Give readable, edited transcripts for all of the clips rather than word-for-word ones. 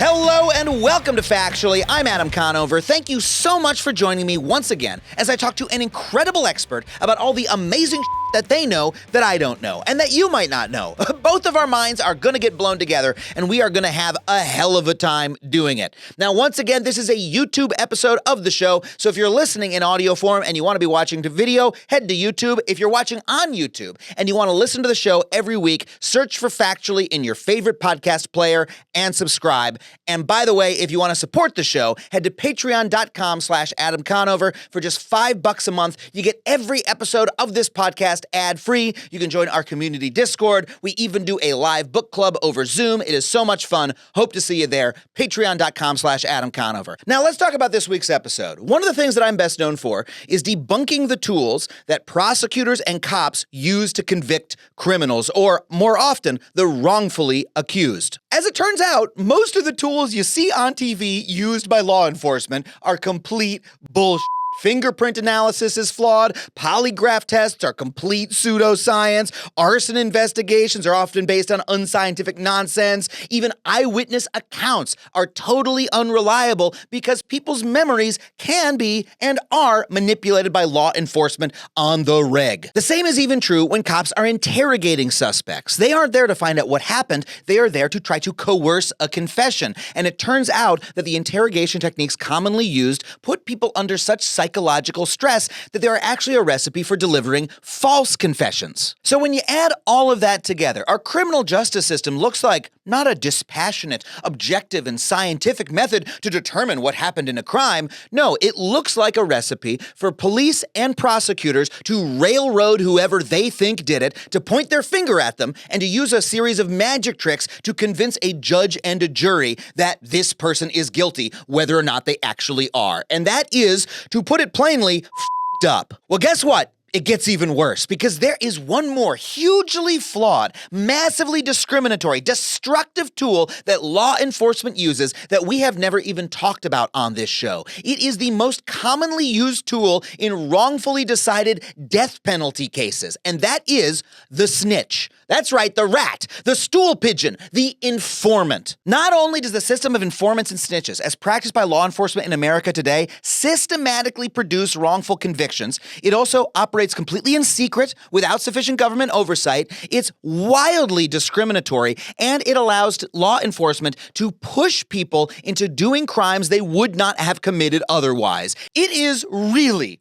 Hello and welcome to Factually. I'm Adam Conover. Thank you so much for joining me once again as I talk to an incredible expert about all the amazing that they know that I don't know and that you might not know. Both of our minds are going to get blown together and we are going to have a hell of a time doing it. Now, once again, this is a YouTube episode of the show, so if you're listening in audio form and you want to be watching the video, head to YouTube. If you're watching on YouTube and you want to listen to the show every week, search for Factually in your favorite podcast player and subscribe. And by the way, if you want to support the show, head to patreon.com/Adam Conover. For just $5 a month, you get every episode of this podcast ad-free. You can join our community Discord. We even do a live book club over Zoom. It is so much fun. Hope to see you there. Patreon.com/Adam Conover. Now let's talk about this week's episode. One of the things that I'm best known for is debunking the tools that prosecutors and cops use to convict criminals, or more often, the wrongfully accused. As it turns out, most of the tools you see on TV used by law enforcement are complete bullshit. Fingerprint analysis is flawed, polygraph tests are complete pseudoscience, arson investigations are often based on unscientific nonsense, even eyewitness accounts are totally unreliable because people's memories can be and are manipulated by law enforcement on the reg. The same is even true when cops are interrogating suspects. They aren't there to find out what happened, they are there to try to coerce a confession. And it turns out that the interrogation techniques commonly used put people under such psychological stress that they are actually a recipe for delivering false confessions. So when you add all of that together, our criminal justice system looks like not a dispassionate, objective, and scientific method to determine what happened in a crime. No, it looks like a recipe for police and prosecutors to railroad whoever they think did it, to point their finger at them, and to use a series of magic tricks to convince a judge and a jury that this person is guilty, whether or not they actually are. And that is, to put it plainly, f***ed up. Well, guess what? It gets even worse, because there is one more hugely flawed, massively discriminatory, destructive tool that law enforcement uses that we have never even talked about on this show. It is the most commonly used tool in wrongfully decided death penalty cases, and that is the snitch. That's right, the rat, the stool pigeon, the informant. Not only does the system of informants and snitches, as practiced by law enforcement in America today, systematically produce wrongful convictions, it also operates completely in secret, without sufficient government oversight. It's wildly discriminatory, and it allows law enforcement to push people into doing crimes they would not have committed otherwise. It is really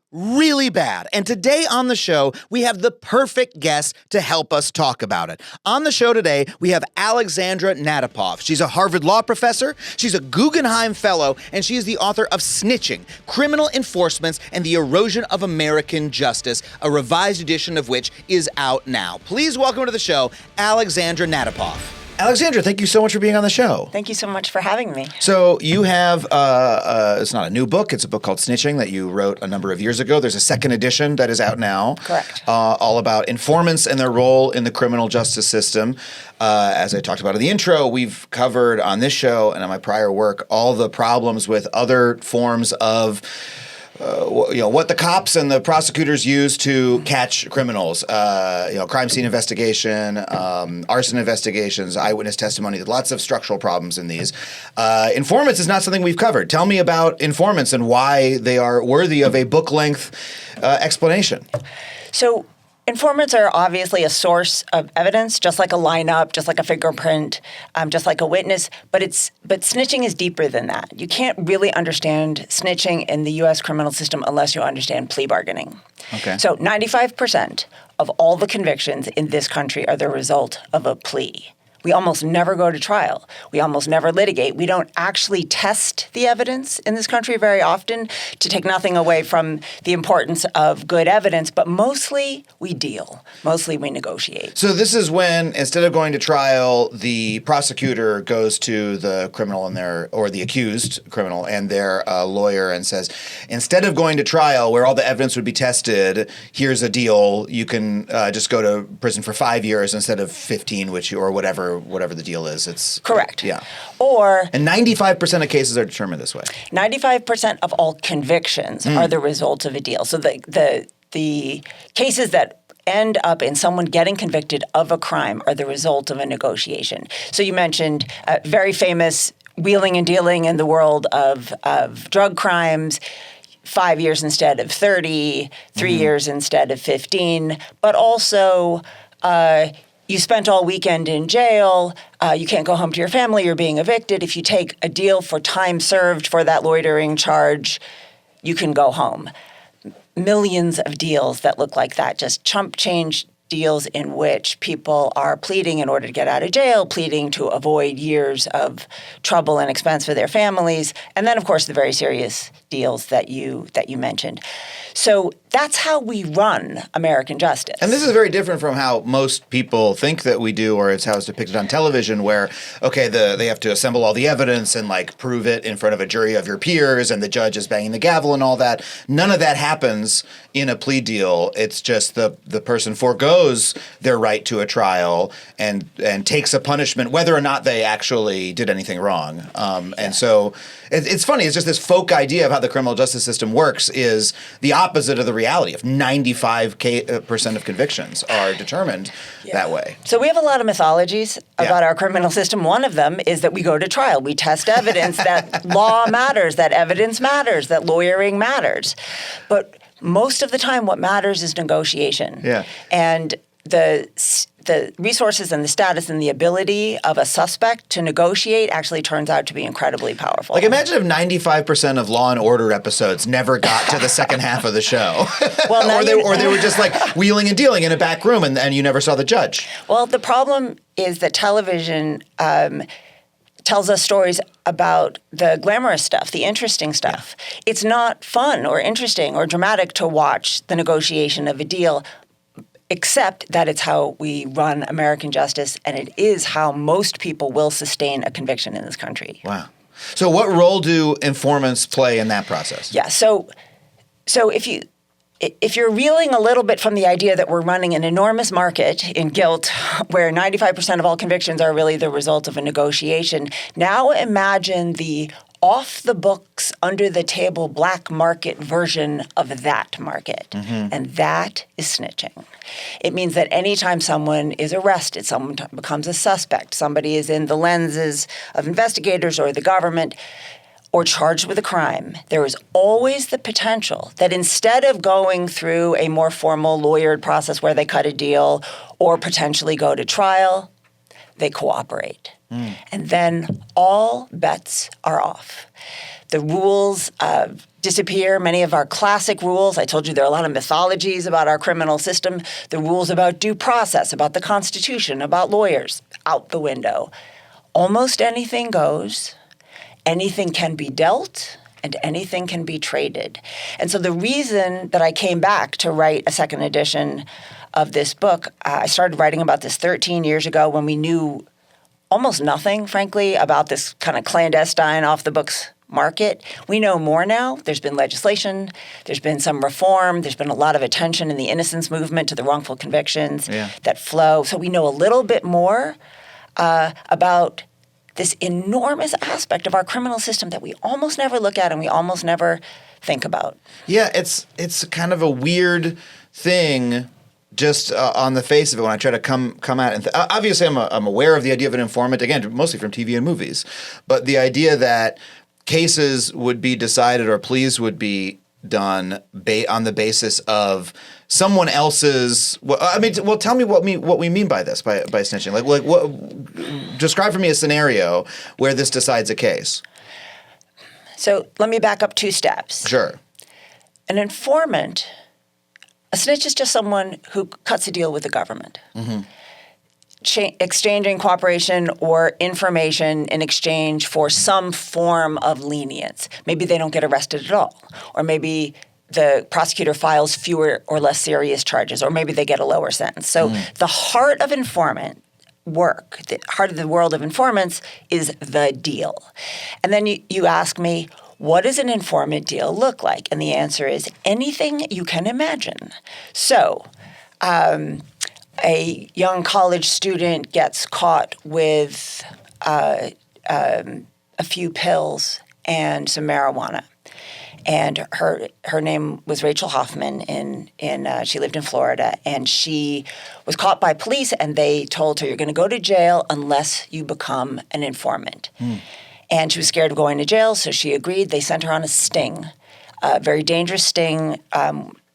bad. And today on the show, we have the perfect guest to help us talk about it. On the show today, we have Alexandra Natapoff. She's a Harvard law professor, she's a Guggenheim Fellow, and she is the author of Snitching, Criminal Enforcements and the Erosion of American Justice, a revised edition of which is out now. Please welcome to the show, Alexandra Natapoff. Alexandra, thank you so much for being on the show. Thank you so much for having me. So you have, it's not a new book, it's a book called Snitching that you wrote a number of years ago. There's a second edition that is out now. Correct. All about informants and their role in the criminal justice system. As I talked about in the intro, we've covered on this show and on my prior work all the problems with other forms of what the cops and the prosecutors use to catch criminals, crime scene investigation, arson investigations, eyewitness testimony, lots of structural problems in these. Informants is not something we've covered. Tell me about informants and why they are worthy of a book-length explanation. So informants are obviously a source of evidence, just like a lineup, just like a fingerprint, just like a witness. But snitching is deeper than that. You can't really understand snitching in the U.S. criminal system unless you understand plea bargaining. Okay. So 95% of all the convictions in this country are the result of a plea. We almost never go to trial. We almost never litigate. We don't actually test the evidence in this country very often, to take nothing away from the importance of good evidence, but mostly we deal. Mostly we negotiate. So this is when, instead of going to trial, the prosecutor goes to the criminal or the accused criminal and their lawyer and says, instead of going to trial where all the evidence would be tested, here's a deal. You can just go to prison for 5 years instead of 15, or whatever the deal is. It's correct. Yeah. And 95% of cases are determined this way. 95% of all convictions are the result of a deal. So the cases that end up in someone getting convicted of a crime are the result of a negotiation. So you mentioned very famous wheeling and dealing in the world of drug crimes, 5 years instead of 30, 3 years instead of 15, but also you spent all weekend in jail, you can't go home to your family, you're being evicted. If you take a deal for time served for that loitering charge, you can go home. Millions of deals that look like that, just chump change deals in which people are pleading in order to get out of jail, pleading to avoid years of trouble and expense for their families, and then, of course, the very serious deals that you mentioned. So that's how we run American justice. And this is very different from how most people think that we do, or it's how it's depicted on television, where, okay, they have to assemble all the evidence and, like, prove it in front of a jury of your peers, and the judge is banging the gavel and all that. None of that happens in a plea deal. It's just the person forgoes their right to a trial and takes a punishment, whether or not they actually did anything wrong. And so it's funny. It's just this folk idea of how the criminal justice system works is the opposite of the reality. If 95% of convictions are determined that way. So we have a lot of mythologies about our criminal system. One of them is that we go to trial. We test evidence that law matters, that evidence matters, that lawyering matters. But most of the time what matters is negotiation. Yeah. And the resources and the status and the ability of a suspect to negotiate actually turns out to be incredibly powerful. Like, imagine if 95% of Law and Order episodes never got to the second half of the show. Well, or they were just like wheeling and dealing in a back room and you never saw the judge. Well, the problem is that television tells us stories about the glamorous stuff, the interesting stuff. Yeah. It's not fun or interesting or dramatic to watch the negotiation of a deal, except that it's how we run American justice, and it is how most people will sustain a conviction in this country. Wow. So what role do informants play in that process? Yeah. So if you're reeling a little bit from the idea that we're running an enormous market in guilt where 95% of all convictions are really the result of a negotiation, now imagine the off-the-books, under-the-table black market version of that market. Mm-hmm. And that is snitching. It means that anytime someone is arrested, someone becomes a suspect, somebody is in the lenses of investigators or the government, or charged with a crime, there is always the potential that instead of going through a more formal lawyered process where they cut a deal or potentially go to trial, they cooperate. And then all bets are off. The rules disappear. Many of our classic rules, I told you there are a lot of mythologies about our criminal system, the rules about due process, about the Constitution, about lawyers, out the window. Almost anything goes. Anything can be dealt, and anything can be traded. And so the reason that I came back to write a second edition of this book, I started writing about this 13 years ago when we knew almost nothing, frankly, about this kind of clandestine off-the-books market. We know more now. There's been legislation. There's been some reform. There's been a lot of attention in the innocence movement to the wrongful convictions that flow. So we know a little bit more about this enormous aspect of our criminal system that we almost never look at and we almost never think about. Yeah, it's kind of a weird thing just on the face of it when I try to come at it. Obviously, I'm aware of the idea of an informant, again, mostly from TV and movies. But the idea that cases would be decided or pleas would be done on the basis of someone else's. Tell me what we mean by this, by snitching. Like what? Describe for me a scenario where this decides a case. So let me back up 2 steps. Sure. An informant, a snitch is just someone who cuts a deal with the government. Mm-hmm. Exchanging cooperation or information in exchange for some form of lenience. Maybe they don't get arrested at all. Or maybe the prosecutor files fewer or less serious charges. Or maybe they get a lower sentence. So the heart of informant work, the heart of the world of informants is the deal. And then you ask me, what does an informant deal look like? And the answer is anything you can imagine. So a young college student gets caught with a few pills and some marijuana. And her name was Rachel Hoffman, she lived in Florida, and she was caught by police, and they told her, you're going to go to jail unless you become an informant. And she was scared of going to jail, so she agreed. They sent her on a sting, a very dangerous sting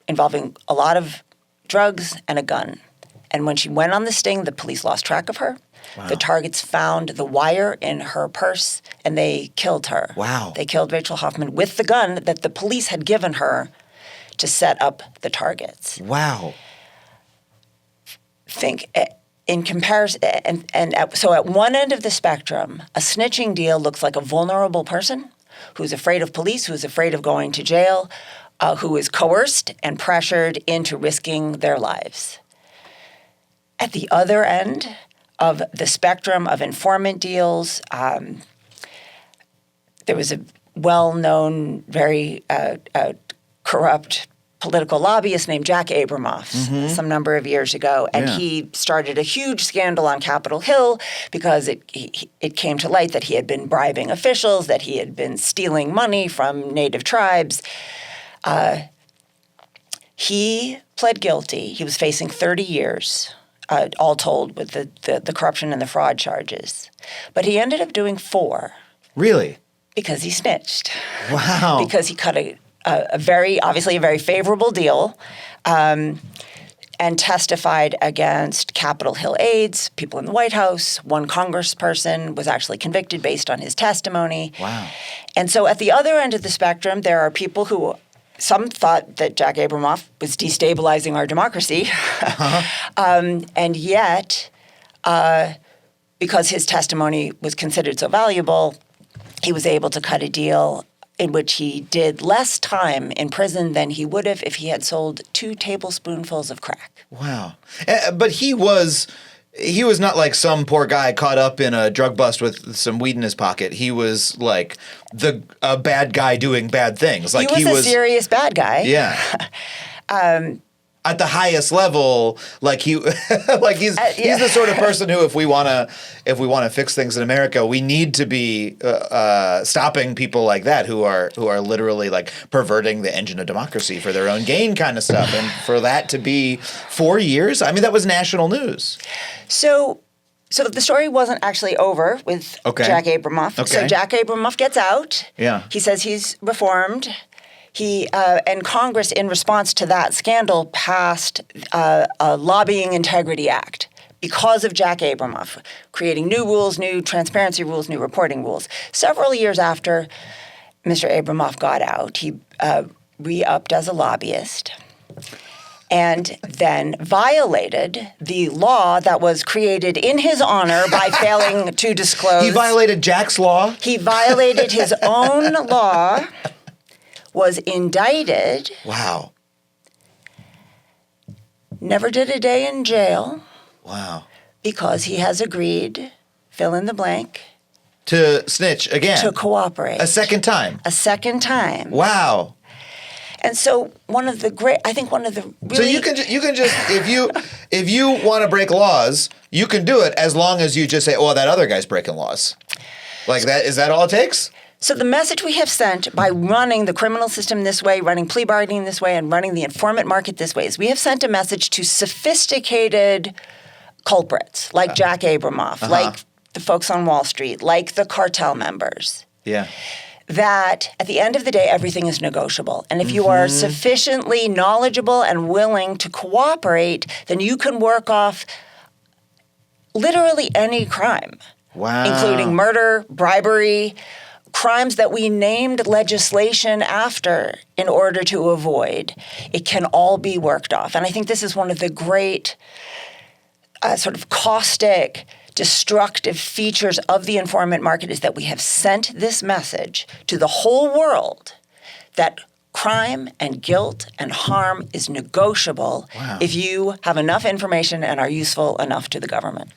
involving a lot of drugs and a gun. And when she went on the sting, the police lost track of her. Wow. The targets found the wire in her purse, and they killed her. Wow. They killed Rachel Hoffman with the gun that the police had given her to set up the targets. Wow. Think in comparison, so at one end of the spectrum, a snitching deal looks like a vulnerable person who's afraid of police, who's afraid of going to jail, who is coerced and pressured into risking their lives. At the other end of the spectrum of informant deals, there was a well-known, very corrupt political lobbyist named Jack Abramoff some number of years ago, and he started a huge scandal on Capitol Hill because it came to light that he had been bribing officials, that he had been stealing money from native tribes. He pled guilty. He was facing 30 years, all told, with the corruption and the fraud charges. But he ended up doing 4. Really? Because he snitched. Wow. Because he cut obviously a very favorable deal, and testified against Capitol Hill aides, people in the White House. One congressperson was actually convicted based on his testimony. Wow. And so at the other end of the spectrum, there are people who, some thought that Jack Abramoff was destabilizing our democracy. And yet, because his testimony was considered so valuable, he was able to cut a deal in which he did less time in prison than he would have if he had sold 2 tablespoonfuls of crack. Wow. But he was not like some poor guy caught up in a drug bust with some weed in his pocket. He was like a bad guy doing bad things. Like he was a serious bad guy. Yeah. At the highest level, like he's the sort of person who, if we want to fix things in America, we need to be stopping people like that who are literally like perverting the engine of democracy for their own gain, kind of stuff. And for that to be 4 years, I mean, that was national news. So the story wasn't actually over with Jack Abramoff. Okay. So Jack Abramoff gets out. Yeah. He says he's reformed. He and Congress, in response to that scandal, passed a Lobbying Integrity Act because of Jack Abramoff, creating new rules, new transparency rules, new reporting rules. Several years after Mr. Abramoff got out, he re-upped as a lobbyist and then violated the law that was created in his honor by failing to disclose. He violated Jack's law? He violated his own law. Was indicted. Wow. Never did a day in jail. Wow. Because he has agreed, fill in the blank. To snitch again. To cooperate. A second time. A second time. Wow. And so one of the really... So you can just if you want to break laws, you can do it as long as you just say, "Oh, that other guy's breaking laws." Like that, is that all it takes? So the message we have sent by running the criminal system this way, running plea bargaining this way, and running the informant market this way is we have sent a message to sophisticated culprits like Jack Abramoff, like the folks on Wall Street, like the cartel members. Yeah. That at the end of the day, everything is negotiable. And if you are sufficiently knowledgeable and willing to cooperate, then you can work off literally any crime. Wow. Including murder, bribery, crimes that we named legislation after in order to avoid. It can all be worked off. And I think this is one of the great sort of caustic, destructive features of the informant market is that we have sent this message to the whole world that crime and guilt and harm is negotiable if you have enough information and are useful enough to the government.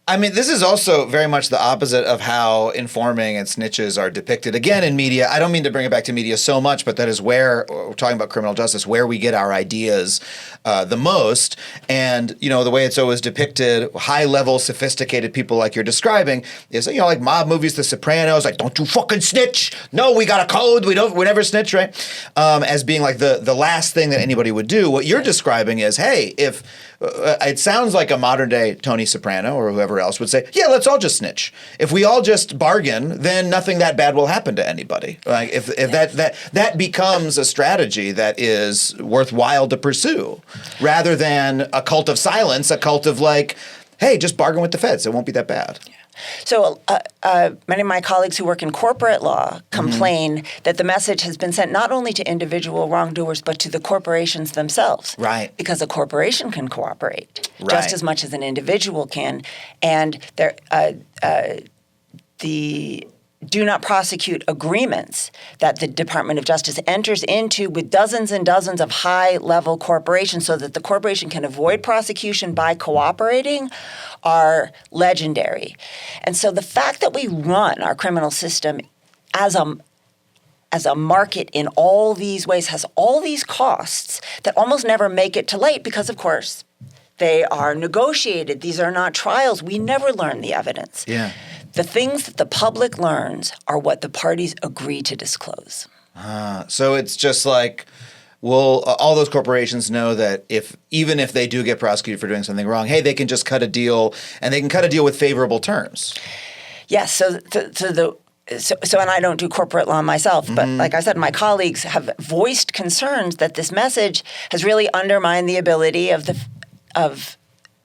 I mean, this is also very much the opposite of how informing and snitches are depicted, again, in media. I don't mean to bring it back to media so much, but that is where, we're talking about criminal justice, where we get our ideas the most. And, you know, the way it's always depicted, high-level, sophisticated people like you're describing, is, you know, like mob movies, The Sopranos, like, don't you fucking snitch. No, we got a code. We never snitch, right? As being like the last thing that anybody would do. What you're describing is, hey, if it sounds like a modern-day Tony Soprano or whoever whoever else would say, yeah, let's all just snitch. If we all just bargain, then nothing that bad will happen to anybody. Like if that becomes a strategy that is worthwhile to pursue, rather than a cult of silence, a cult of like, hey, just bargain with the feds. It won't be that bad. So many of my colleagues who work in corporate law complain that the message has been sent not only to individual wrongdoers, but to the corporations themselves. Right. Because a corporation can cooperate Right. just as much as an individual can. And the do not prosecute agreements that the Department of Justice enters into with dozens and dozens of high-level corporations so that the corporation can avoid prosecution by cooperating are legendary. And so the fact that we run our criminal system as a market in all these ways has all these costs that almost never make it to light because, of course, they are negotiated. These are not trials. We never learn the evidence. Yeah. The things that the public learns are what the parties agree to disclose. So it's just like, well, all those corporations know that even if they do get prosecuted for doing something wrong, hey, they can just cut a deal, and they can cut a deal with favorable terms. Yes. So and I don't do corporate law myself, but like I said, my colleagues have voiced concerns that this message has really undermined the ability of the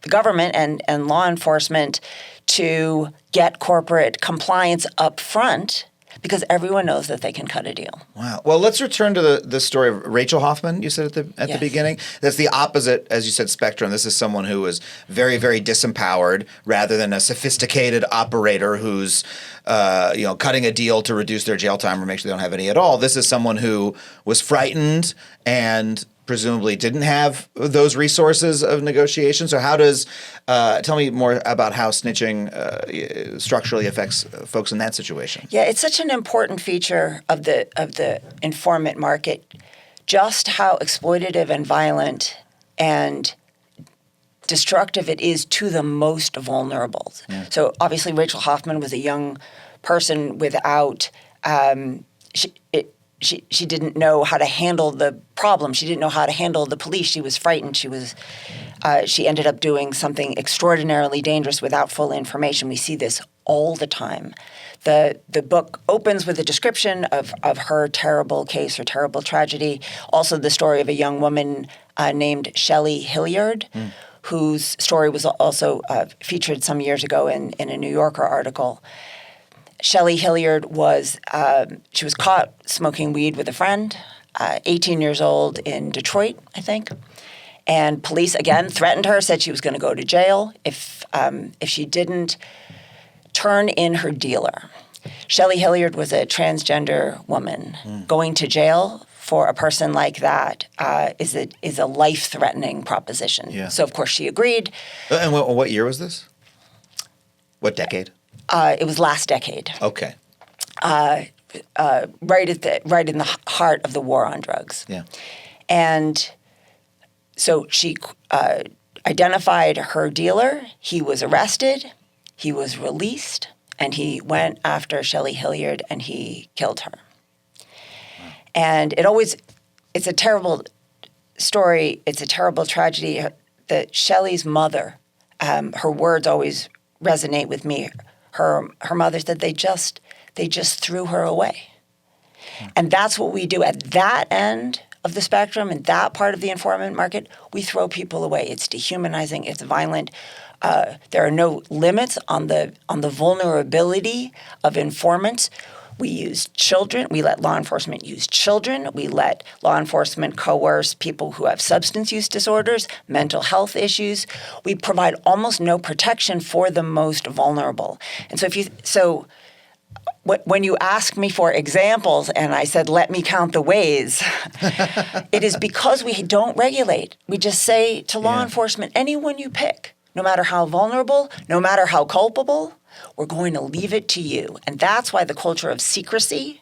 government and law enforcement to get corporate compliance up front because everyone knows that they can cut a deal. Wow. Well, let's return to the story of Rachel Hoffman, you said at the beginning. That's the opposite, as you said, spectrum. This is someone who was very, very disempowered rather than a sophisticated operator who's cutting a deal to reduce their jail time or make sure they don't have any at all. This is someone who was frightened and presumably didn't have those resources of negotiation. So how does tell me more about how snitching structurally affects folks in that situation? Yeah, it's such an important feature of the informant market, just how exploitative and violent and destructive it is to the most vulnerable. Yeah. So obviously Rachel Hoffman was a young person without She didn't know how to handle the problem. She didn't know how to handle the police. She was frightened. She ended up doing something extraordinarily dangerous without full information. We see this all the time. The book opens with a description of her terrible case, her terrible tragedy. Also the story of a young woman named Shelley Hilliard, whose story was also featured some years ago in a New Yorker article. Shelley Hilliard she was caught smoking weed with a friend, 18 years old in Detroit, I think. And police, again, threatened her, said she was going to go to jail if she didn't turn in her dealer. Shelley Hilliard was a transgender woman. Going to jail for a person like that is a life-threatening proposition. Yeah. So, of course, she agreed. And what year was this? What decade? It was last decade. Okay. Right in the heart of the war on drugs. Yeah. And so she identified her dealer. He was arrested. He was released, and he went after Shelley Hilliard, and he killed her. Wow. And it's a terrible story. It's a terrible tragedy. That Shelley's mother, her words always resonate with me. Her mother said they just threw her away. And that's what we do at that end of the spectrum, in that part of the informant market. We throw people away. It's dehumanizing. It's violent. There are no limits on the vulnerability of informants. We use children. We let law enforcement use children. We let law enforcement coerce people who have substance use disorders, mental health issues. We provide almost no protection for the most vulnerable. And so when you ask me for examples and I said, let me count the ways, it is because we don't regulate. We just say to law enforcement, anyone you pick, no matter how vulnerable, no matter how culpable, we're going to leave it to you. And that's why the culture of secrecy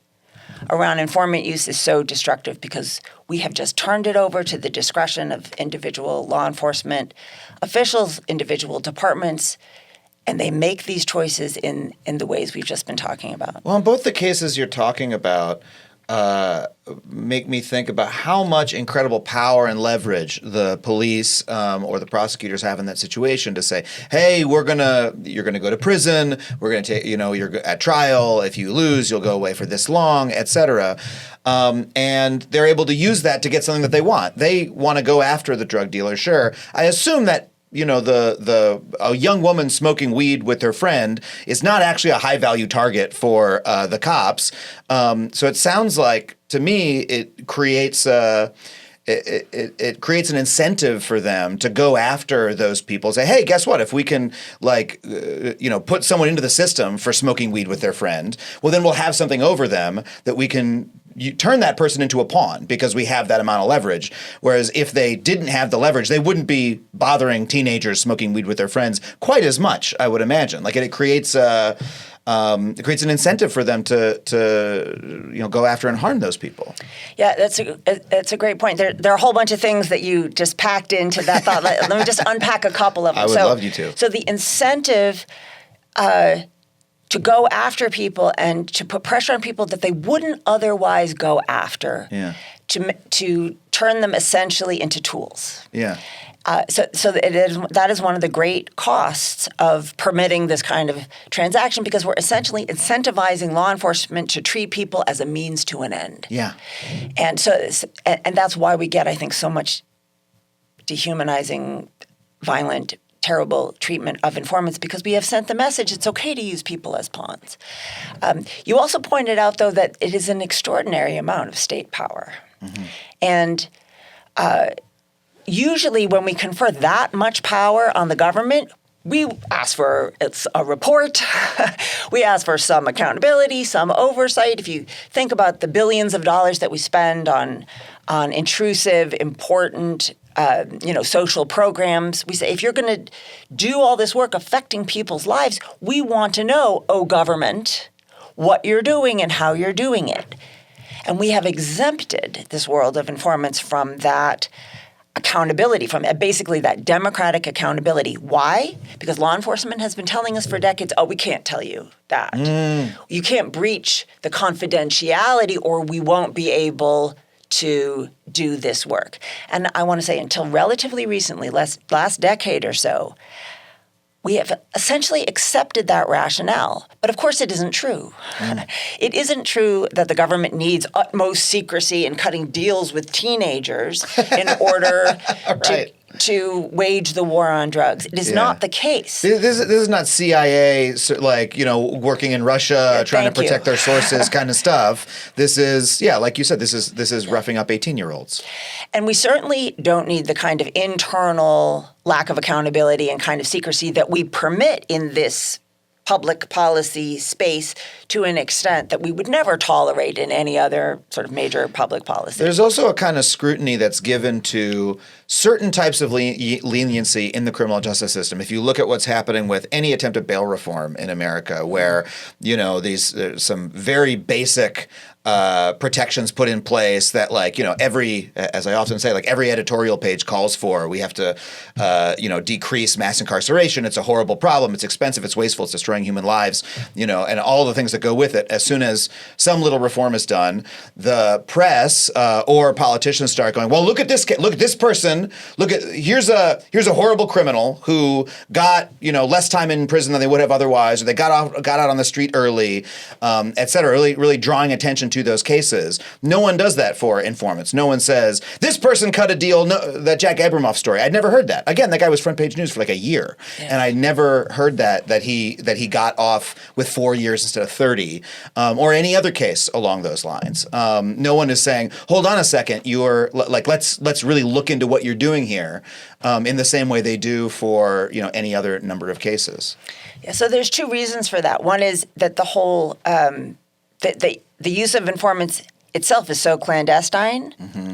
around informant use is so destructive, because we have just turned it over to the discretion of individual law enforcement officials, individual departments, and they make these choices in the ways we've just been talking about. Well, in both the cases you're talking about, make me think about how much incredible power and leverage the police or the prosecutors have in that situation to say, hey, you're gonna go to prison. We're gonna take, you're at trial. If you lose, you'll go away for this long, etc. And they're able to use that to get something that they want. They want to go after the drug dealer. Sure, I assume that a young woman smoking weed with her friend is not actually a high value target for the cops. So it sounds like, to me, it creates it creates an incentive for them to go after those people. Say, hey, guess what? If we can put someone into the system for smoking weed with their friend, well, then we'll have something over them that we can turn that person into a pawn because we have that amount of leverage. Whereas if they didn't have the leverage, they wouldn't be bothering teenagers smoking weed with their friends quite as much, I would imagine. Like it creates an incentive for them to go after and harm those people. Yeah, that's a great point. There are a whole bunch of things that you just packed into that thought. Let me just unpack a couple of them. I would love you to. So the incentive to go after people and to put pressure on people that they wouldn't otherwise go after, to turn them essentially into tools. Yeah. So that is one of the great costs of permitting this kind of transaction, because we're essentially incentivizing law enforcement to treat people as a means to an end. Yeah. And that's why we get, I think, so much dehumanizing, violent, terrible treatment of informants, because we have sent the message it's okay to use people as pawns. You also pointed out, though, that it is an extraordinary amount of state power. Mm-hmm. And usually when we confer that much power on the government, we ask for a report. We ask for some accountability, some oversight. If you think about the billions of dollars that we spend on intrusive, important social programs, we say, if you're going to do all this work affecting people's lives, we want to know, oh, government, what you're doing and how you're doing it. And we have exempted this world of informants from that accountability, from basically that democratic accountability. Why? Because law enforcement has been telling us for decades, oh, we can't tell you that. You can't breach the confidentiality or we won't be able to do this work. And I want to say, until relatively recently, last decade or so, we have essentially accepted that rationale. But of course it isn't true. It isn't true that the government needs utmost secrecy in cutting deals with teenagers in order right. to wage the war on drugs. It is not the case. This is not CIA, working in Russia, trying to protect their sources kind of stuff. This is, like you said, this is roughing up 18-year-olds. And we certainly don't need the kind of internal lack of accountability and kind of secrecy that we permit in this public policy space to an extent that we would never tolerate in any other sort of major public policy. There's also a kind of scrutiny that's given to certain types of leniency in the criminal justice system. If you look at what's happening with any attempt at bail reform in America, where, there's some very basic protections put in place that, every, as I often say, every editorial page calls for. We have to, decrease mass incarceration. It's a horrible problem. It's expensive. It's wasteful. It's destroying human lives, and all the things that go with it. As soon as some little reform is done, the press or politicians start going, well, look at this person. Here's a horrible criminal who got, less time in prison than they would have otherwise, or they got out on the street early, et cetera, really drawing attention to those cases. No one does that for informants. No one says, this person cut a deal, that Jack Abramoff story. I'd never heard that. Again, that guy was front page news for a year. Yeah. And I never heard that he got off with 4 years instead of 30, or any other case along those lines. No one is saying, hold on a second, you're let's really look into what you're doing here, in the same way they do for any other number of cases. Yeah, so there's two reasons for that. One is that the whole the use of informants itself is so clandestine. Mm-hmm.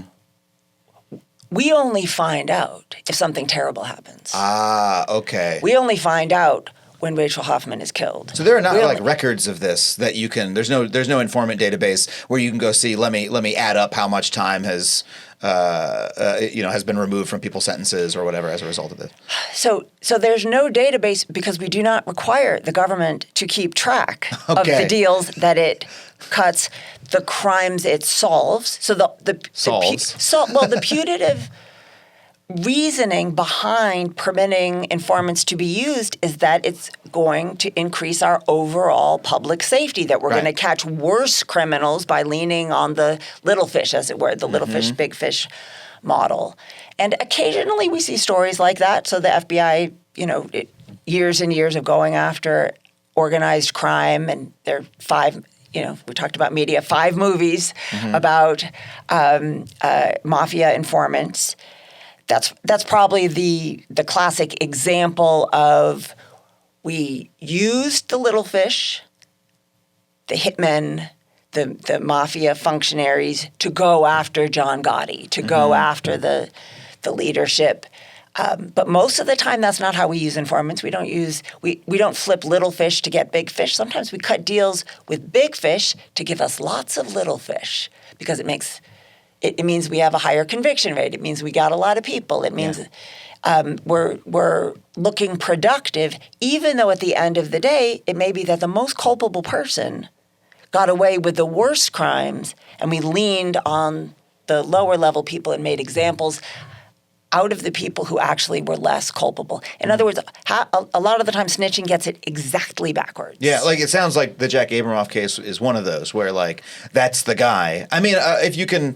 We only find out if something terrible happens. Ah, okay. We only find out when Rachel Hoffman is killed. So there are not like records of this that you can. There's no informant database where you can go see. Let me add up how much time has has been removed from people's sentences or whatever as a result of this. So there's no database because we do not require the government to keep track of the deals that it cuts, the crimes it solves. So the putative reasoning behind permitting informants to be used is that it's going to increase our overall public safety, that we're going to catch worse criminals by leaning on the little fish, as it were, the little fish, big fish model. And occasionally we see stories like that. So the FBI, years and years of going after organized crime, and there are 5, we talked about media, 5 movies about mafia informants. That's probably the classic example of we used the little fish, the hitmen, the mafia functionaries to go after John Gotti, to go after the leadership. But most of the time, that's not how we use informants. We don't flip little fish to get big fish. Sometimes we cut deals with big fish to give us lots of little fish because it means we have a higher conviction rate. It means we got a lot of people. It means we're looking productive, even though at the end of the day, it may be that the most culpable person got away with the worst crimes, and we leaned on the lower level people and made examples out of the people who actually were less culpable. In other words, a lot of the time snitching gets it exactly backwards. Yeah, like it sounds like the Jack Abramoff case is one of those where like that's the guy. I mean, if you can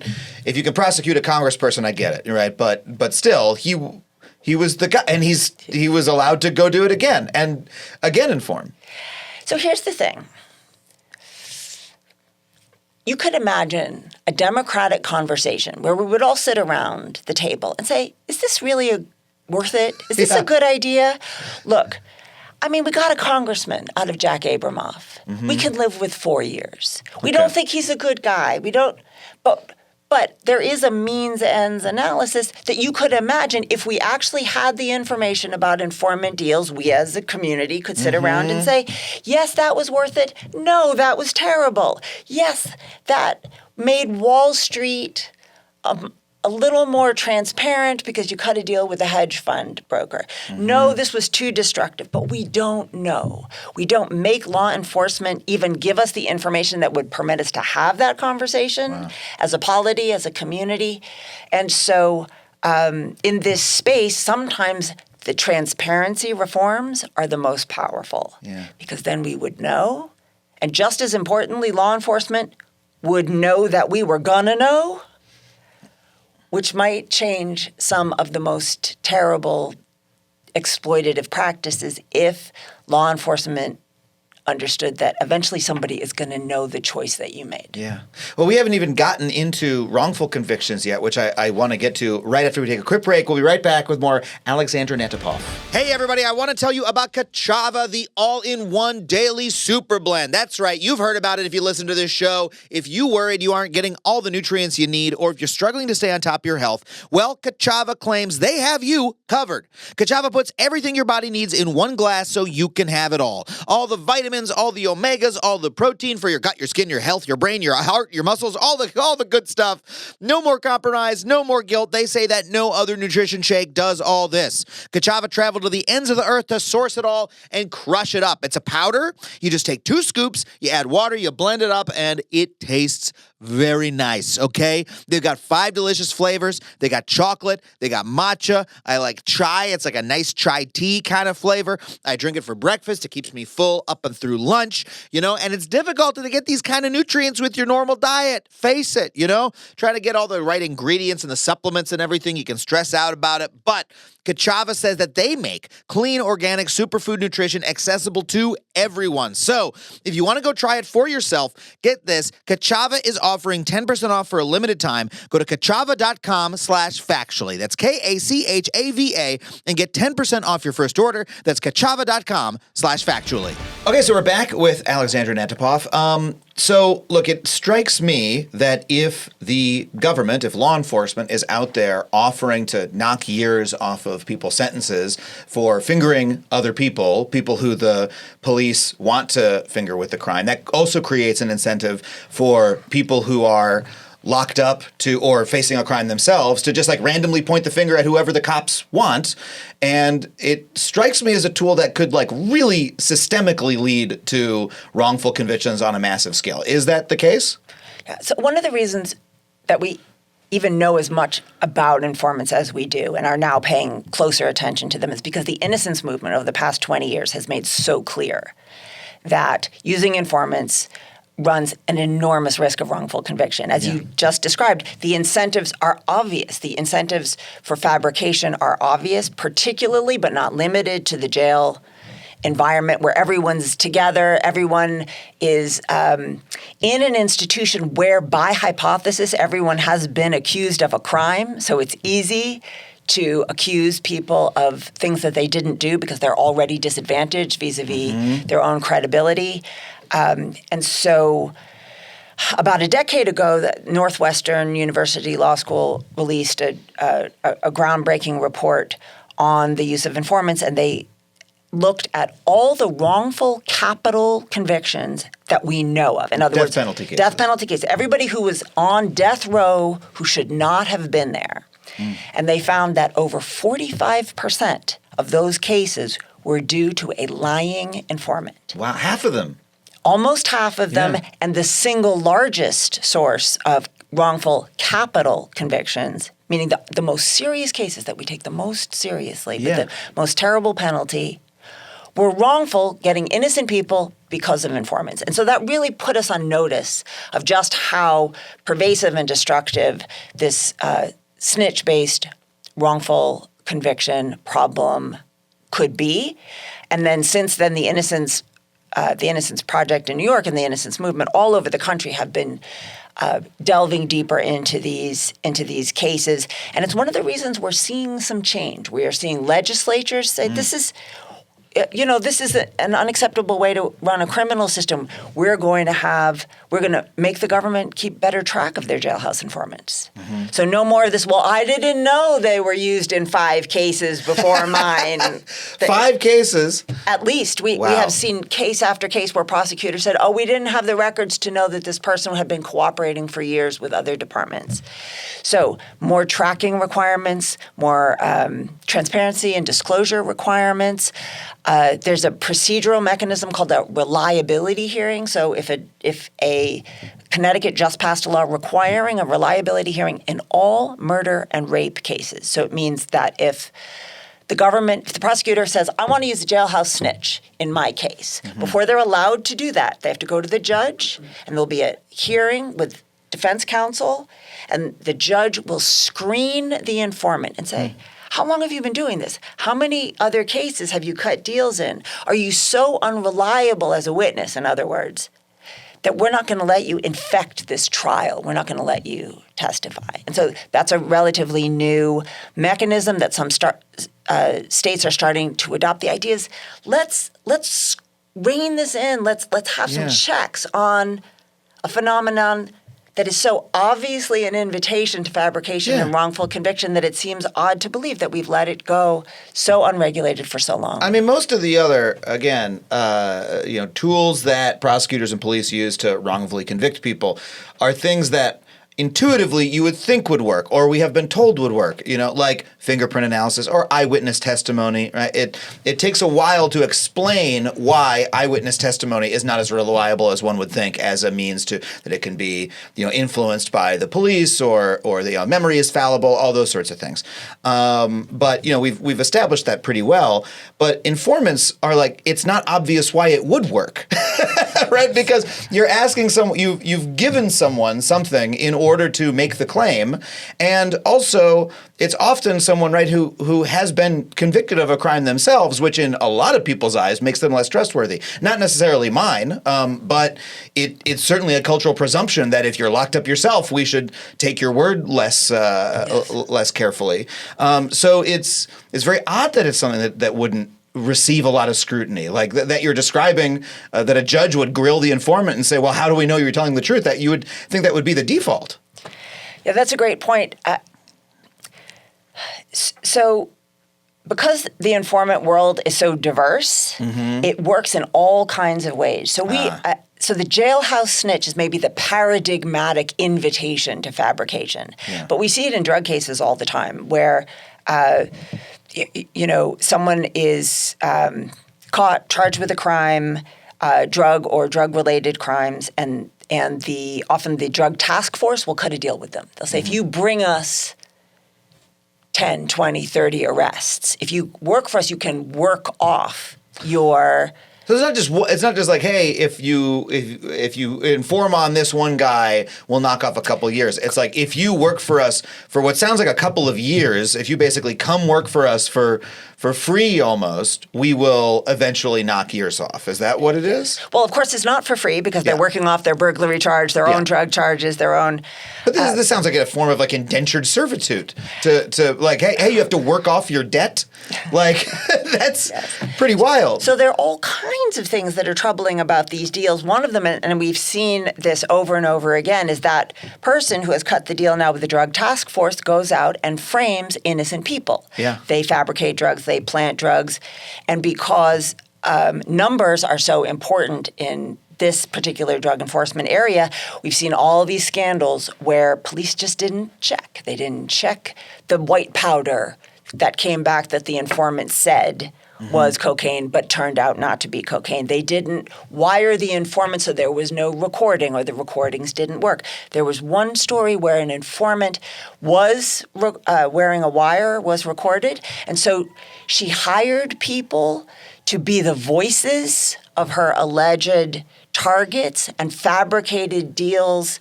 prosecute a congressperson, I get it, right? But still, he was the guy, and he was allowed to go do it again and again inform. So here's the thing. You could imagine a democratic conversation where we would all sit around the table and say, is this really worth it? Is this a good idea? Look, I mean, we got a congressman out of Jack Abramoff. We can live with 4 years. We don't think he's a good guy. We don't, but there is a means-ends analysis that you could imagine if we actually had the information about informant deals, we as a community could sit around and say, yes, that was worth it. No, that was terrible. Yes, that made Wall Street a little more transparent because you cut a deal with a hedge fund broker. No, this was too destructive, but we don't know. We don't make law enforcement even give us the information that would permit us to have that conversation as a polity, as a community. And so in this space, sometimes the transparency reforms are the most powerful because then we would know. And just as importantly, law enforcement would know that we were gonna know, which might change some of the most terrible exploitative practices if law enforcement understood that eventually somebody is going to know the choice that you made. Yeah. Well, we haven't even gotten into wrongful convictions yet, which I want to get to right after we take a quick break. We'll be right back with more Alexandra Natapov. Hey, everybody. I want to tell you about Kachava, the all-in-one daily super blend. That's right. You've heard about it if you listen to this show. If you worried you aren't getting all the nutrients you need, or if you're struggling to stay on top of your health, well, Kachava claims they have you covered. Kachava puts everything your body needs in one glass so you can have it all. All the vitamins, all the omegas, all the protein for your gut, your skin, your health, your brain, your heart, your muscles, all the good stuff. No more compromise, no more guilt. They say that no other nutrition shake does all this. Kachava traveled to the ends of the earth to source it all and crush it up. It's a powder. You just take 2 scoops, you add water, you blend it up, and it tastes very nice, okay? They've got 5 delicious flavors. They got chocolate. They got matcha. I like chai. It's like a nice chai tea kind of flavor. I drink it for breakfast. It keeps me full up and through lunch, and it's difficult to get these kind of nutrients with your normal diet. Face it, Trying to get all the right ingredients and the supplements and everything. You can stress out about it, but Kachava says that they make clean, organic superfood nutrition accessible to everyone. So if you want to go try it for yourself, get this. Kachava is offering 10% off for a limited time. Go to kachava.com/factually. That's Kachava and get 10% off your first order. That's kachava.com/factually. Okay, so we're back with Alexandra Natapov. So, look, it strikes me that if the government, if law enforcement is out there offering to knock years off of people's sentences for fingering other people, people who the police want to finger with the crime, that also creates an incentive for people who are locked up to or facing a crime themselves to just like randomly point the finger at whoever the cops want. And it strikes me as a tool that could like really systemically lead to wrongful convictions on a massive scale. Is that the case? Yeah, so one of the reasons that we even know as much about informants as we do and are now paying closer attention to them is because the innocence movement over the past 20 years has made so clear that using informants runs an enormous risk of wrongful conviction. As you just described, the incentives are obvious. The incentives for fabrication are obvious, particularly but not limited to the jail environment where everyone's together, everyone is in an institution where, by hypothesis, everyone has been accused of a crime. So it's easy to accuse people of things that they didn't do because they're already disadvantaged vis-a-vis their own credibility. And so about a decade ago, the Northwestern University Law School released a groundbreaking report on the use of informants, and they looked at all the wrongful capital convictions that we know of. In other words, death penalty cases. Everybody who was on death row who should not have been there. And they found that over 45% of those cases were due to a lying informant. Wow, half of them. Almost half of them, and the single largest source of wrongful capital convictions, meaning the most serious cases that we take the most seriously, but the most terrible penalty, were wrongful, getting innocent people because of informants. And so that really put us on notice of just how pervasive and destructive this snitch-based wrongful conviction problem could be. And then since then, the Innocence Project in New York and the Innocence Movement all over the country have been delving deeper into these cases. And it's one of the reasons we're seeing some change. We are seeing legislatures say this is an unacceptable way to run a criminal system. We're going to make the government keep better track of their jailhouse informants. So no more of this, well, I didn't know they were used in 5 cases before mine. 5 cases? At least. We have seen case after case where prosecutors said, we didn't have the records to know that this person had been cooperating for years with other departments. So more tracking requirements, more transparency and disclosure requirements. There's a procedural mechanism called a reliability hearing. So if a Connecticut just passed a law requiring a reliability hearing in all murder and rape cases. So it means that if the prosecutor says, I want to use a jailhouse snitch in my case, before they're allowed to do that, they have to go to the judge, and there'll be a hearing with defense counsel, and the judge will screen the informant and say, how long have you been doing this? How many other cases have you cut deals in? Are you so unreliable as a witness, in other words, that we're not going to let you infect this trial? We're not going to let you testify. And so that's a relatively new mechanism that some states are starting to adopt. The idea is let's rein this in. Let's have some checks on a phenomenon that is so obviously an invitation to fabrication and wrongful conviction that it seems odd to believe that we've let it go so unregulated for so long. I mean, most of the other, again, tools that prosecutors and police use to wrongfully convict people are things that intuitively you would think would work, or we have been told would work, like fingerprint analysis or eyewitness testimony, right? It takes a while to explain why eyewitness testimony is not as reliable as one would think as a means to that it can be, influenced by the police or the memory is fallible, all those sorts of things. But we've established that pretty well. But informants are like, it's not obvious why it would work, right? Because you're asking you've given someone something in order to make the claim, and also it's often someone, right, who has been convicted of a crime themselves, which in a lot of people's eyes makes them less trustworthy. Not necessarily mine, but it's certainly a cultural presumption that if you're locked up yourself, we should take your word less carefully. So it's very odd that it's something that wouldn't receive a lot of scrutiny, like that you're describing, that a judge would grill the informant and say, well, how do we know you're telling the truth? That you would think that would be the default. Yeah, that's a great point. So because the informant world is so diverse, it works in all kinds of ways. So so the jailhouse snitch is maybe the paradigmatic invitation to fabrication. Yeah. But we see it in drug cases all the time where, someone is caught, charged with a crime, drug or drug-related crimes, and often the drug task force will cut a deal with them. They'll say, if you bring us 10, 20, 30 arrests, if you work for us, you can work off your... So it's not just like, hey, if you inform on this one guy, we'll knock off a couple years. It's like, if you work for us for what sounds like a couple of years, if you basically come work for us for free almost, we will eventually knock years off. Is that what it is? Well, of course, it's not for free because they're working off their burglary charge, their own drug charges, their own... But this sounds like a form of like indentured servitude to like, hey, you have to work off your debt? Like, that's pretty wild. So there are all kinds of things that are troubling about these deals. One of them, and we've seen this over and over again, is that person who has cut the deal now with the drug task force goes out and frames innocent people. Yeah. They fabricate drugs, they plant drugs, and because numbers are so important in this particular drug enforcement area, we've seen all these scandals where police just didn't check. They didn't check the white powder that came back that the informant said was cocaine, but turned out not to be cocaine. They didn't wire the informant, so there was no recording, or the recordings didn't work. There was one story where an informant was wearing a wire, was recorded, and so she hired people to be the voices of her alleged targets and fabricated deals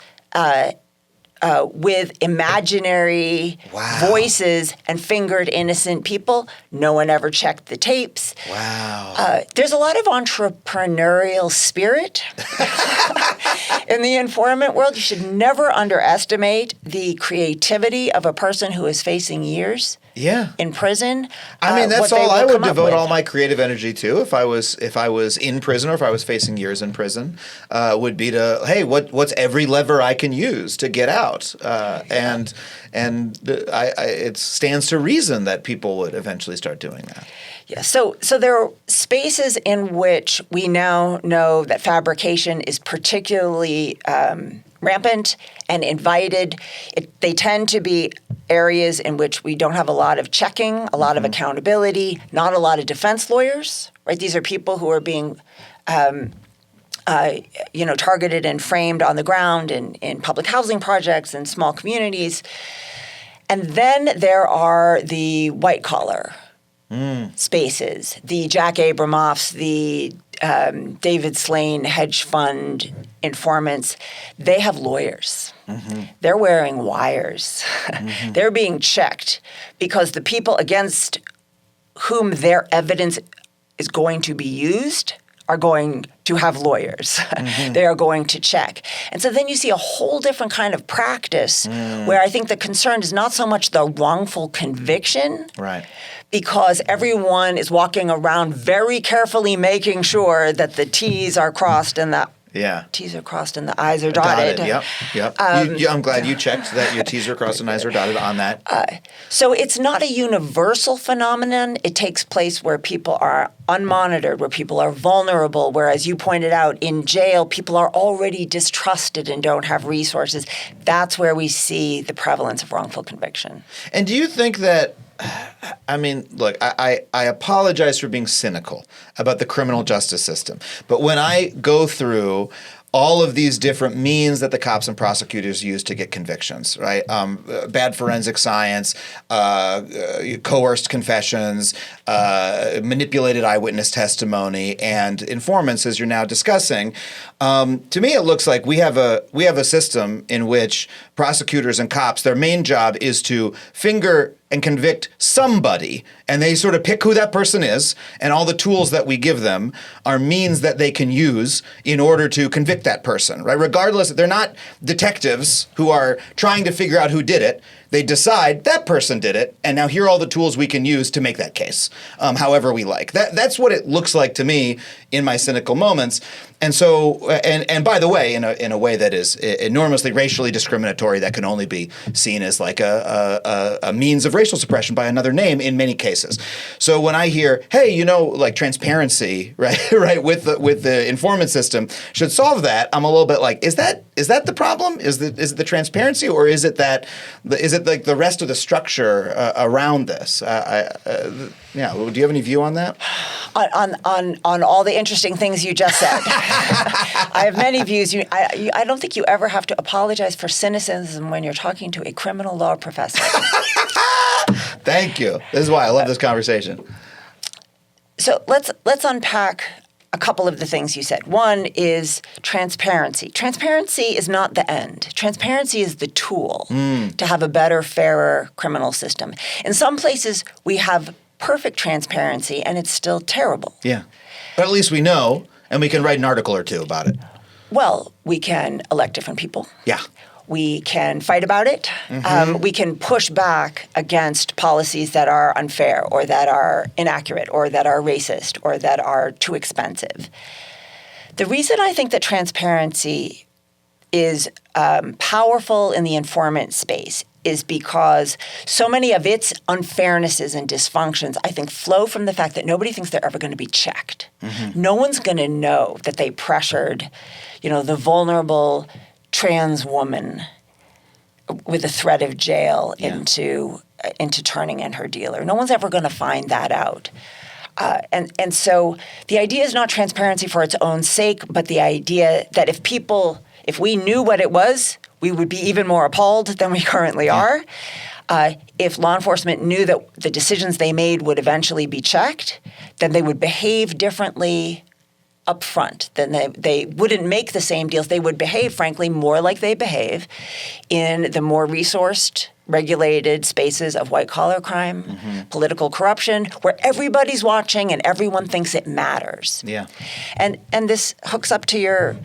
with imaginary voices and fingered innocent people. No one ever checked the tapes. Wow. There's a lot of entrepreneurial spirit in the informant world. You should never underestimate the creativity of a person who is facing years in prison. I mean, that's all I would devote all my creative energy to if I was in prison or if I was facing years in prison, would be to, hey, what's every lever I can use to get out? And it stands to reason that people would eventually start doing that. Yeah. So there are spaces in which we now know that fabrication is particularly rampant and invited. They tend to be areas in which we don't have a lot of checking, a lot of accountability, not a lot of defense lawyers, right? These are people who are being targeted and framed on the ground in public housing projects and small communities. And then there are the white-collar spaces, the Jack Abramoffs, the David Slane hedge fund informants. They have lawyers. They're wearing wires. They're being checked because the people against whom their evidence is going to be used are going to have lawyers. They are going to check. And so then you see a whole different kind of practice where I think the concern is not so much the wrongful conviction, because everyone is walking around very carefully making sure that the T's are crossed and the T's are crossed and the I's are dotted. Yep. I'm glad you checked that your T's are crossed and I's are dotted on that. So it's not a universal phenomenon. It takes place where people are unmonitored, where people are vulnerable, where, as you pointed out, in jail, people are already distrusted and don't have resources. That's where we see the prevalence of wrongful conviction. And do you think that I mean, look, I apologize for being cynical about the criminal justice system. But when I go through all of these different means that the cops and prosecutors use to get convictions, right? Bad forensic science, coerced confessions, manipulated eyewitness testimony, and informants, as you're now discussing. To me, it looks like we have a system in which prosecutors and cops, their main job is to finger and convict somebody, and they sort of pick who that person is, and all the tools that we give them are means that they can use in order to convict that person, right? Regardless, they're not detectives who are trying to figure out who did it. They decide that person did it, and now here are all the tools we can use to make that case, however we like. That's what it looks like to me in my cynical moments. And so, and by the way, in a way that is enormously racially discriminatory, that can only be seen as like a means of racial suppression by another name in many cases. So when I hear, hey, like transparency, right, with the informant system should solve that, I'm a little bit like, is that the problem? Is it the transparency, or is it like the rest of the structure around this? Yeah. Do you have any view on that? On all the interesting things you just said. I have many views. I don't think you ever have to apologize for cynicism when you're talking to a criminal law professor. Thank you. This is why I love this conversation. So let's unpack a couple of the things you said. One is transparency. Transparency is not the end. Transparency is the tool to have a better, fairer criminal system. In some places, we have perfect transparency, and it's still terrible. Yeah. But at least we know, and we can write an article or two about it. Well, we can elect different people. Yeah. We can fight about it. Mm-hmm. We can push back against policies that are unfair or that are inaccurate or that are racist or that are too expensive. The reason I think that transparency is powerful in the informant space is because so many of its unfairnesses and dysfunctions, I think, flow from the fact that nobody thinks they're ever going to be checked. Mm-hmm. No one's going to know that they pressured, the vulnerable trans woman with a threat of jail into turning in her dealer. No one's ever going to find that out. And so the idea is not transparency for its own sake, but the idea that if we knew what it was, we would be even more appalled than we currently are. If law enforcement knew that the decisions they made would eventually be checked, then they would behave differently up front. Then they wouldn't make the same deals. They would behave, frankly, more like they behave in the more resourced, regulated spaces of white-collar crime, political corruption, where everybody's watching and everyone thinks it matters. Yeah. And this hooks up to your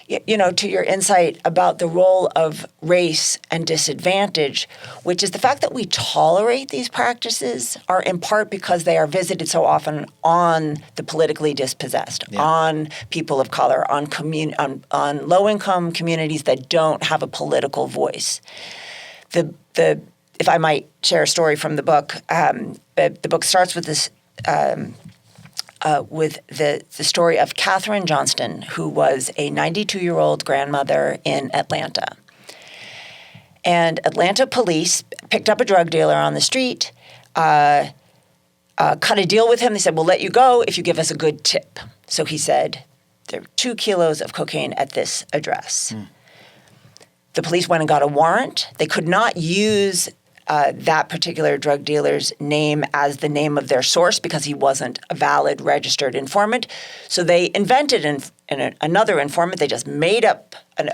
insight about the role of race and disadvantage, which is the fact that we tolerate these practices are in part because they are visited so often on the politically dispossessed, on people of color, on low-income communities that don't have a political voice. If I might share a story from the book, the book starts with this. With the story of Katherine Johnston, who was a 92-year-old grandmother in Atlanta. And Atlanta police picked up a drug dealer on the street, cut a deal with him. They said, we'll let you go if you give us a good tip. So he said, there are 2 kilos of cocaine at this address. The police went and got a warrant. They could not use that particular drug dealer's name as the name of their source because he wasn't a valid registered informant. So they invented another informant. They just made up a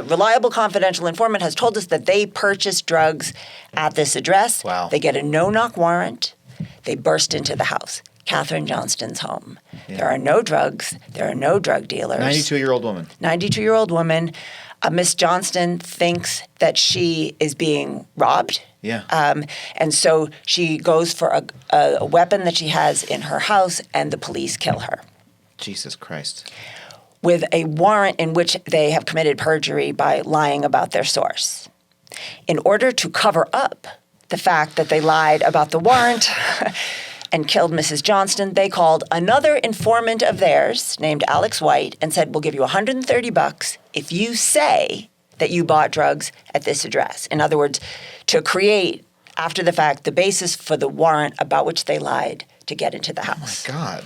reliable confidential informant has told us that they purchased drugs at this address. Wow. They get a no-knock warrant. They burst into the house. Katherine Johnston's home. Yeah. There are no drugs. There are no drug dealers. 92-year-old woman. 92-year-old woman. Miss Johnston thinks that she is being robbed. Yeah. And so she goes for a weapon that she has in her house, and the police kill her. Jesus Christ. With a warrant in which they have committed perjury by lying about their source. In order to cover up the fact that they lied about the warrant and killed Mrs. Johnston, they called another informant of theirs named Alex White and said, we'll give you $130 if you say that you bought drugs at this address. In other words, to create, after the fact, the basis for the warrant about which they lied to get into the house. Oh, my God.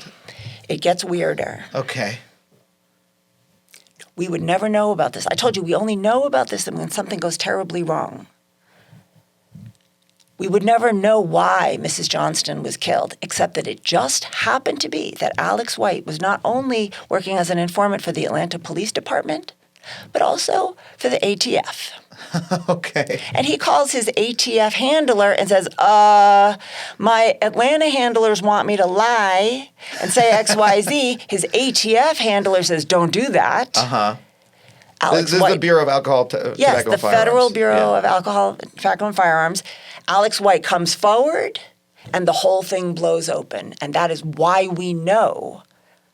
It gets weirder. Okay. We would never know about this. I told you, we only know about this when something goes terribly wrong. We would never know why Mrs. Johnston was killed, except that it just happened to be that Alex White was not only working as an informant for the Atlanta Police Department, but also for the ATF. Okay. And he calls his ATF handler and says, my Atlanta handlers want me to lie and say XYZ. His ATF handler says, don't do that. Uh-huh. Alex This is the Bureau of Alcohol, Tobacco, and Firearms. Yes, the Federal Bureau of Alcohol, Tobacco, and Firearms. Alex White comes forward, and the whole thing blows open. And that is why we know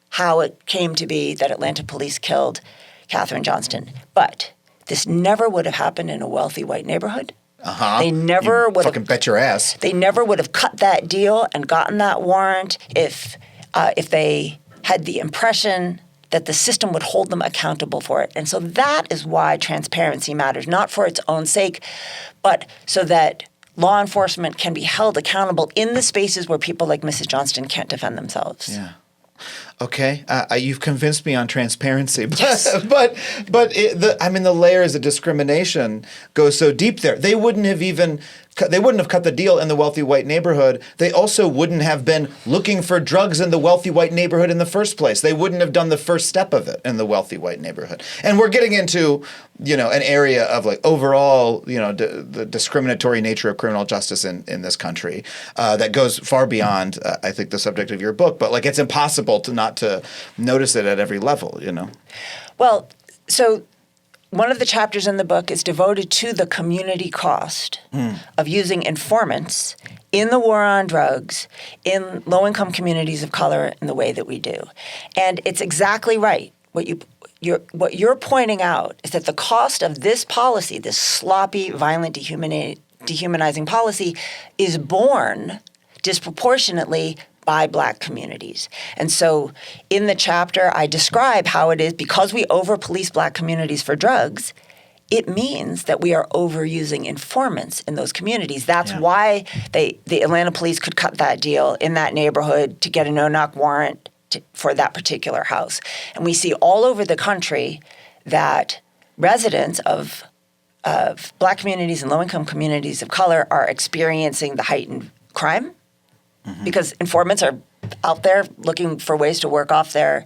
how it came to be that Atlanta police killed Katherine Johnston. But this never would have happened in a wealthy white neighborhood. Uh-huh. They never would have. Fucking bet your ass. They never would have cut that deal and gotten that warrant if they had the impression that the system would hold them accountable for it. And so that is why transparency matters, not for its own sake, but so that law enforcement can be held accountable in the spaces where people like Mrs. Johnston can't defend themselves. Yeah. Okay, you've convinced me on transparency, but Yes. but the layers of discrimination go so deep there. They wouldn't have cut the deal in the wealthy white neighborhood. They also wouldn't have been looking for drugs in the wealthy white neighborhood in the first place. They wouldn't have done the first step of it in the wealthy white neighborhood. And we're getting into, an area of like overall, the discriminatory nature of criminal justice in this country that goes far beyond, I think, the subject of your book. But like, it's impossible not to notice it at every level, Well, so one of the chapters in the book is devoted to the community cost of using informants in the war on drugs in low-income communities of color in the way that we do. And it's exactly right. What you're pointing out is that the cost of this policy, this sloppy, violent, dehumanizing policy, is borne disproportionately by Black communities. And so in the chapter, I describe how it is because we over-police Black communities for drugs, it means that we are overusing informants in those communities. That's why the Atlanta police could cut that deal in that neighborhood to get a no-knock warrant for that particular house. And we see all over the country that residents of Black communities and low-income communities of color are experiencing the heightened crime. Mm-hmm. Because informants are out there looking for ways to work off their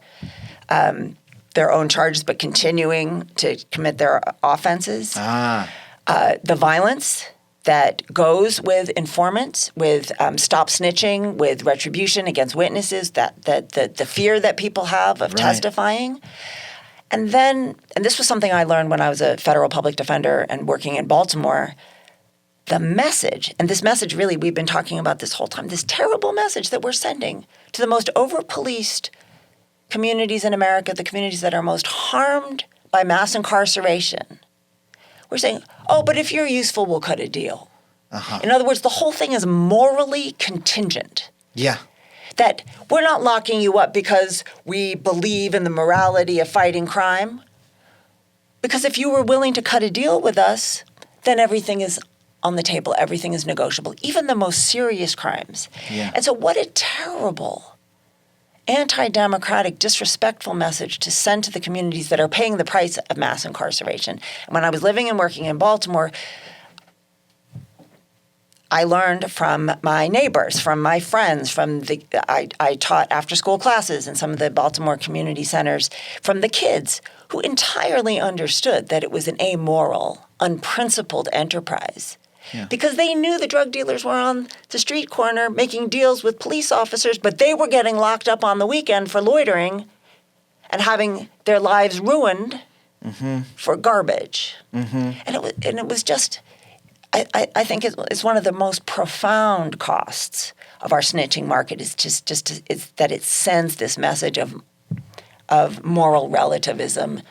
own charges, but continuing to commit their offenses. The violence that goes with informants, with stop snitching, with retribution against witnesses, that the fear that people have of testifying. And this was something I learned when I was a federal public defender and working in Baltimore. The message, and this message really we've been talking about this whole time, this terrible message that we're sending to the most over-policed communities in America, the communities that are most harmed by mass incarceration. We're saying, but if you're useful, we'll cut a deal. Uh-huh. In other words, the whole thing is morally contingent. Yeah. That we're not locking you up because we believe in the morality of fighting crime. Because if you were willing to cut a deal with us, then everything is on the table. Everything is negotiable, even the most serious crimes. Yeah. And so what a terrible, anti-democratic, disrespectful message to send to the communities that are paying the price of mass incarceration. And when I was living and working in Baltimore, I learned from my neighbors, from my friends, I taught after-school classes in some of the Baltimore community centers, from the kids who entirely understood that it was an amoral, unprincipled enterprise. Yeah. Because they knew the drug dealers were on the street corner making deals with police officers, but they were getting locked up on the weekend for loitering and having their lives ruined for garbage. Mm-hmm. And it was just, I think it's one of the most profound costs of our snitching market is it's that it sends this message of moral relativism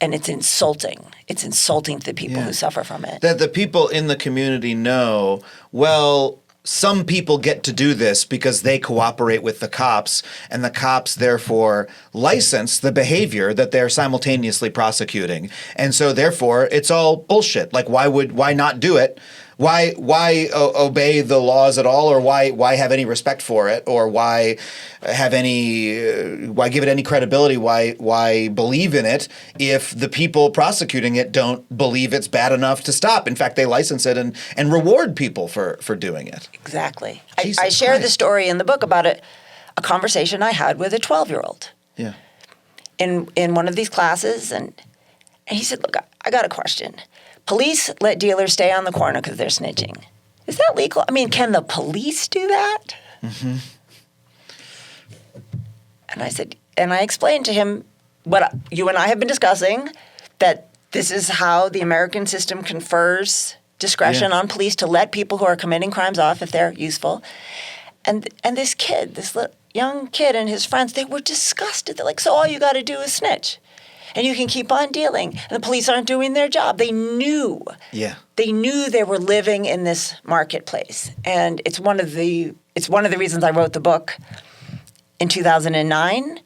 and it's insulting. It's insulting to the people who suffer from it. That the people in the community know, well, some people get to do this because they cooperate with the cops, and the cops therefore license the behavior that they're simultaneously prosecuting. And so therefore, it's all bullshit. Like, why not do it? Why obey the laws at all, or why have any respect for it, or why give it any credibility? Why believe in it if the people prosecuting it don't believe it's bad enough to stop? In fact, they license it and reward people for doing it. Exactly. I share the story in the book about a conversation I had with a 12-year-old. Yeah. In one of these classes, and And he said, look, I got a question. Police let dealers stay on the corner because they're snitching. Is that legal? I mean, can the police do that? Mm-hmm. And I said, and I explained to him what you and I have been discussing, that this is how the American system confers discretion on police to let people who are committing crimes off if they're useful. And this kid, this young kid and his friends, they were disgusted. They're like, so all you got to do is snitch. And you can keep on dealing. And the police aren't doing their job. They knew. Yeah. They knew they were living in this marketplace. And it's one of the reasons I wrote the book in 2009.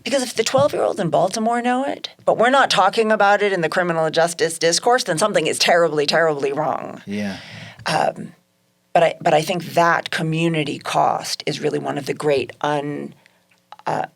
Because if the 12-year-olds in Baltimore know it, but we're not talking about it in the criminal justice discourse, then something is terribly, terribly wrong. Yeah. But I think that community cost is really one of the great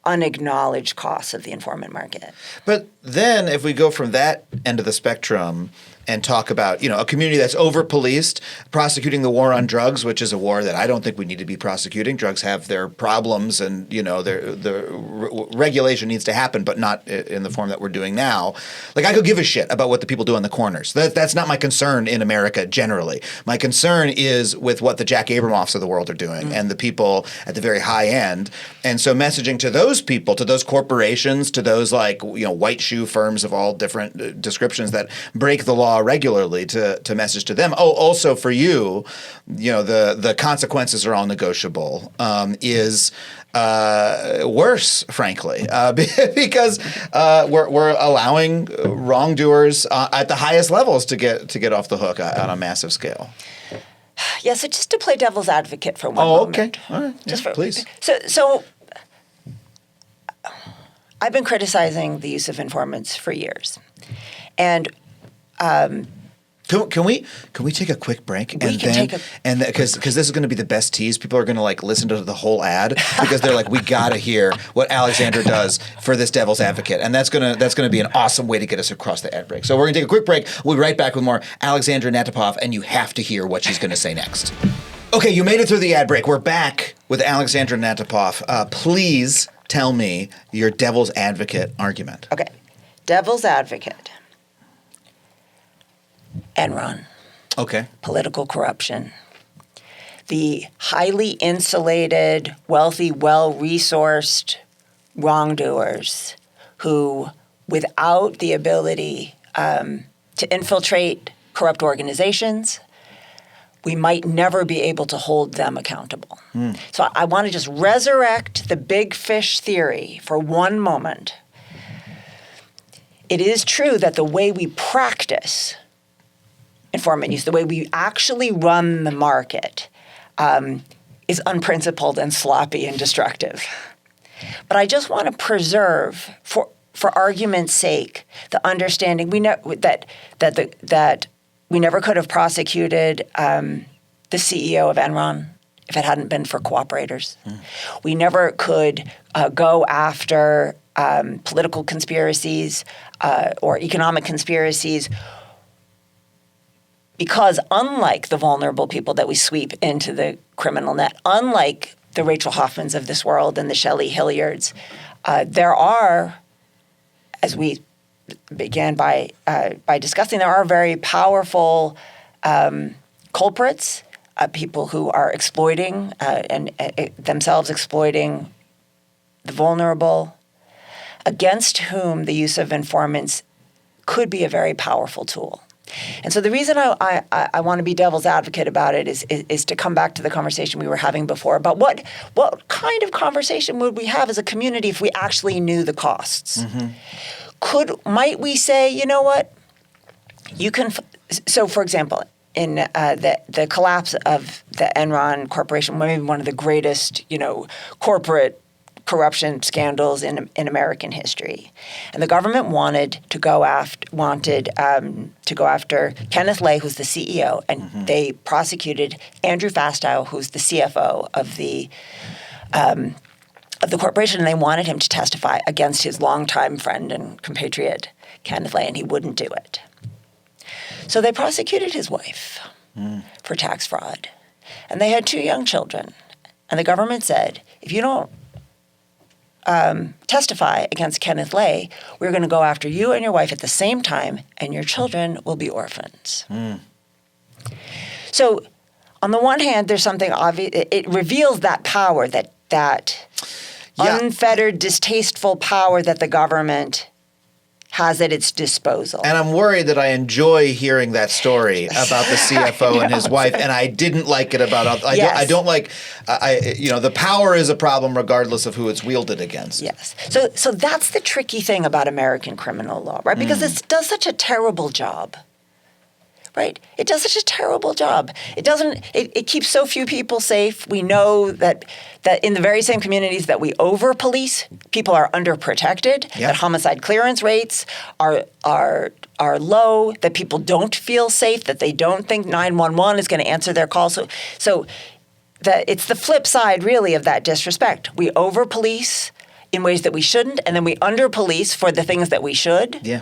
unacknowledged costs of the informant market. But then if we go from that end of the spectrum and talk about, a community that's over-policed, prosecuting the war on drugs, which is a war that I don't think we need to be prosecuting. Drugs have their problems and, the regulation needs to happen, but not in the form that we're doing now. Like, I could give a shit about what the people do on the corners. That's not my concern in America generally. My concern is with what the Jack Abramoffs of the world are doing and the people at the very high end. And so messaging to those people, to those corporations, to those white shoe firms of all different descriptions that break the law regularly, to message to them. Oh, also for you, the consequences are all negotiable. Is worse, frankly, because we're allowing wrongdoers at the highest levels to get off the hook on a massive scale. Yeah. So just to play devil's advocate for one moment. Oh, okay. All right. Please. So I've been criticizing the use of informants for years, and Can we take a quick break because this is going to be the best tease. People are going to listen to the whole ad because they're like, we got to hear what Alexandra does for this devil's advocate, and that's gonna be an awesome way to get us across the ad break. So we're gonna take a quick break. We'll be right back with more Alexandra Natapov, and you have to hear what she's going to say next. Okay, you made it through the ad break. We're back with Alexandra Natapov. Please tell me your devil's advocate argument. Okay, devil's advocate. Enron. Okay. Political corruption. The highly insulated, wealthy, well-resourced wrongdoers who, without the ability to infiltrate corrupt organizations, we might never be able to hold them accountable. So I want to just resurrect the big fish theory for one moment. It is true that the way we practice informant use, the way we actually run the market, is unprincipled and sloppy and destructive. But I just want to preserve, for argument's sake, the understanding that we never could have prosecuted the CEO of Enron if it hadn't been for cooperators. We never could go after political conspiracies or economic conspiracies, because unlike the vulnerable people that we sweep into the criminal net, unlike the Rachel Hoffmans of this world and the Shelley Hilliards, there are, as we began by discussing, there are very powerful culprits, people who are exploiting and themselves exploiting the vulnerable, against whom the use of informants could be a very powerful tool. And so the reason I want to be devil's advocate about it is to come back to the conversation we were having before about what kind of conversation would we have as a community if we actually knew the costs? Might we say, you know what, you can so for example, in the collapse of the Enron Corporation, maybe one of the greatest corporate corruption scandals in American history, and the government wanted to go after Kenneth Lay, who's the CEO, and they prosecuted Andrew Fastow, who's the CFO of the corporation, and they wanted him to testify against his longtime friend and compatriot Kenneth Lay, and he wouldn't do it. So they prosecuted his wife for tax fraud, and they had 2 young children, and the government said, if you don't testify against Kenneth Lay, we're going to go after you and your wife at the same time, and your children will be orphans. So on the one hand, there's something obvious. It reveals that power, that unfettered, distasteful power that the government has at its disposal. And I'm worried that I enjoy hearing that story about the CFO and his wife, and I didn't like it about. I don't like. The power is a problem regardless of who it's wielded against. Yes. So that's the tricky thing about American criminal law, right? Because it does such a terrible job. Right? It does such a terrible job. It keeps so few people safe. We know that in the very same communities that we over-police, people are underprotected, that homicide clearance rates are low, that people don't feel safe, that they don't think 911 is going to answer their calls. So that it's the flip side, really, of that disrespect. We over-police in ways that we shouldn't, and then we under-police for the things that we should. Yeah.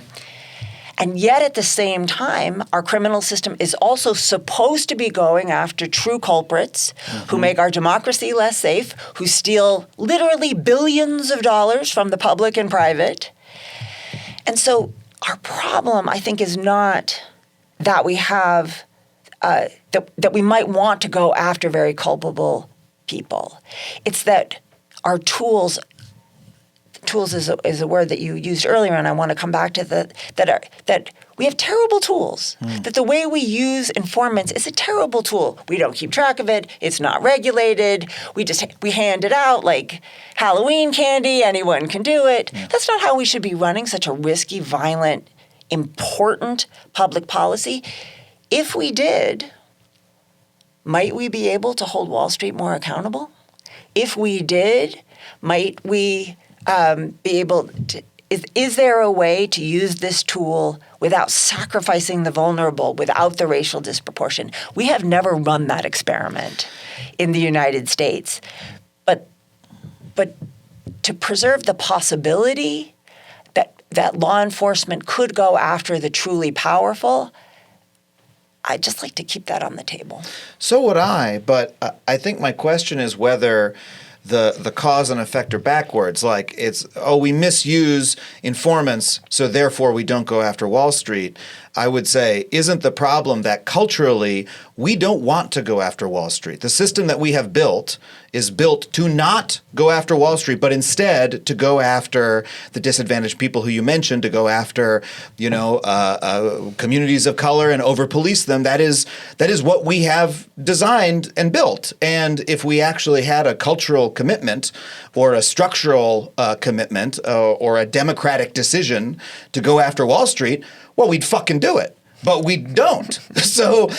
And yet at the same time, our criminal system is also supposed to be going after true culprits who make our democracy less safe, who steal literally billions of dollars from the public and private. And so our problem, I think, is not that we have that we might want to go after very culpable people. It's that our tools is a word that you used earlier, and I want to come back to that we have terrible tools. That the way we use informants is a terrible tool. We don't keep track of it. It's not regulated. We hand it out like Halloween candy. Anyone can do it. Yeah. That's not how we should be running such a risky, violent, important public policy. If we did, might we be able to hold Wall Street more accountable? If we did, might we be able to, is there a way to use this tool without sacrificing the vulnerable, without the racial disproportion? We have never run that experiment in the United States. But to preserve the possibility that law enforcement could go after the truly powerful, I'd just like to keep that on the table. So would I, but I think my question is whether the cause and effect are backwards. Like we misuse informants, so therefore we don't go after Wall Street. I would say, isn't the problem that culturally we don't want to go after Wall Street? The system that we have built is built to not go after Wall Street, but instead to go after the disadvantaged people who you mentioned, to go after, communities of color and over-police them. That is what we have designed and built. And if we actually had a cultural commitment or a structural commitment or a democratic decision to go after Wall Street, well, we'd fucking do it. But we don't. So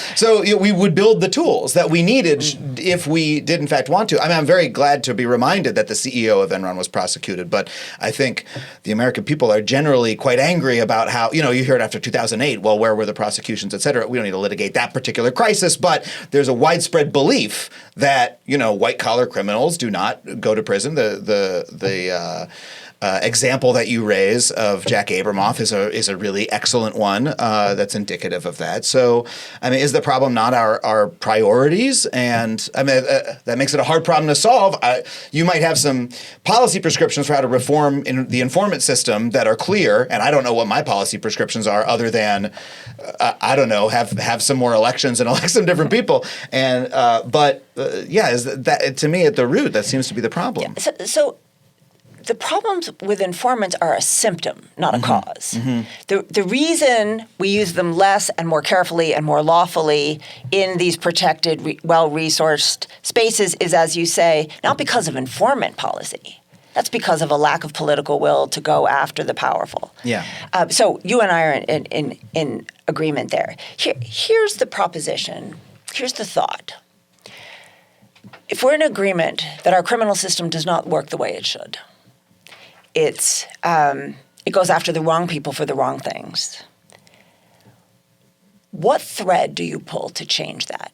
we would build the tools that we needed if we did in fact want to. I mean, I'm very glad to be reminded that the CEO of Enron was prosecuted, but I think the American people are generally quite angry about how, you hear it after 2008, well, where were the prosecutions, et cetera. We don't need to litigate that particular crisis, but there's a widespread belief that, white-collar criminals do not go to prison. The example that you raise of Jack Abramoff is a really excellent one that's indicative of that. So, I mean, is the problem not our priorities? And I mean, that makes it a hard problem to solve. You might have some policy prescriptions for how to reform in the informant system that are clear, and I don't know what my policy prescriptions are other than, I don't know, have some more elections and elect some different people. And is that to me at the root that seems to be the problem. Yeah, so the problems with informants are a symptom, not a cause. The reason we use them less and more carefully and more lawfully in these protected, well-resourced spaces is, as you say, not because of informant policy. That's because of a lack of political will to go after the powerful. Yeah. So you and I are in agreement there. Here's the proposition. Here's the thought. If we're in agreement that our criminal system does not work the way it should, it goes after the wrong people for the wrong things, what thread do you pull to change that?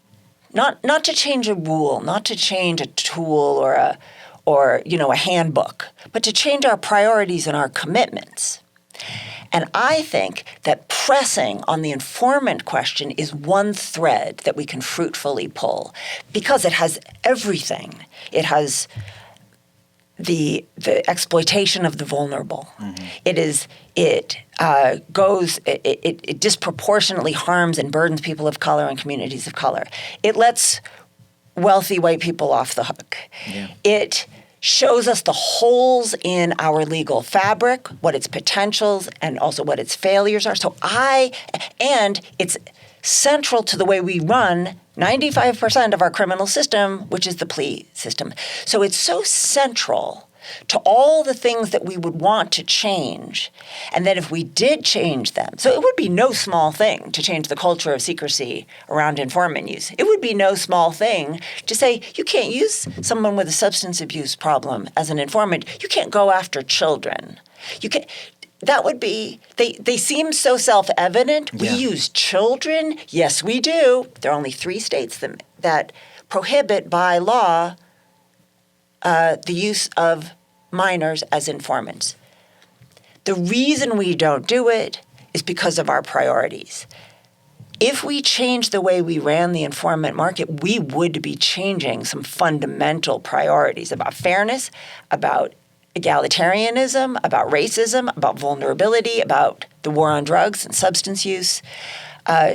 Not to change a rule, not to change a tool or a handbook, but to change our priorities and our commitments. And I think that pressing on the informant question is one thread that we can fruitfully pull because it has everything. It has the exploitation of the vulnerable. Mm-hmm. It disproportionately harms and burdens people of color and communities of color. It lets wealthy white people off the hook. Yeah. It shows us the holes in our legal fabric, what its potentials and also what its failures are. And it's central to the way we run 95% of our criminal system, which is the plea system. So it's so central to all the things that we would want to change, and that if we did change them, so it would be no small thing to change the culture of secrecy around informant use. It would be no small thing to say you can't use someone with a substance abuse problem as an informant. You can't go after children. You can't. That would be, they seem so self-evident. Yeah. We use children. Yes, we do. There are only 3 states that prohibit by law the use of minors as informants. The reason we don't do it is because of our priorities. If we change the way we ran the informant market, we would be changing some fundamental priorities about fairness, about egalitarianism, about racism, about vulnerability, about the war on drugs and substance use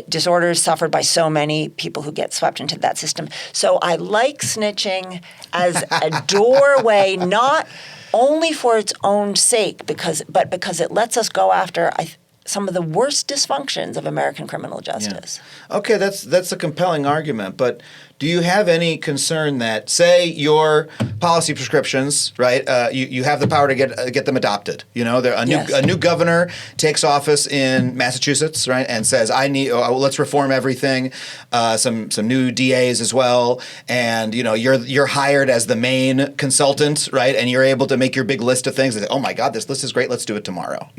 disorders suffered by so many people who get swept into that system. So I like snitching as a doorway, not only for its own sake, but because it lets us go after some of the worst dysfunctions of American criminal justice. Yeah. Okay, that's a compelling argument, but do you have any concern that, say, your policy prescriptions, right? You have the power to get them adopted. You know, a new governor takes office in Massachusetts, right, and says, let's reform everything. Some new DAs as well, and you're hired as the main consultant, right? And you're able to make your big list of things. And say, oh my God, this list is great. Let's do it tomorrow.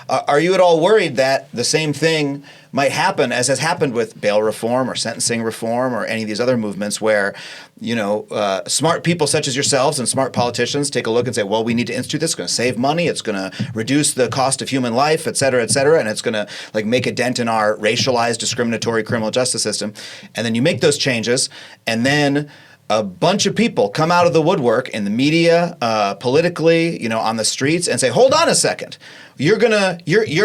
Are you at all worried that the same thing might happen as has happened with bail reform or sentencing reform or any of these other movements where, smart people such as yourselves and smart politicians take a look and say, well, we need to institute this. It's going to save money. It's going to reduce the cost of human life, et cetera, and it's going to make a dent in our racialized, discriminatory criminal justice system. And then you make those changes, and then a bunch of people come out of the woodwork in the media, politically, on the streets, and say, "Hold on a second, you're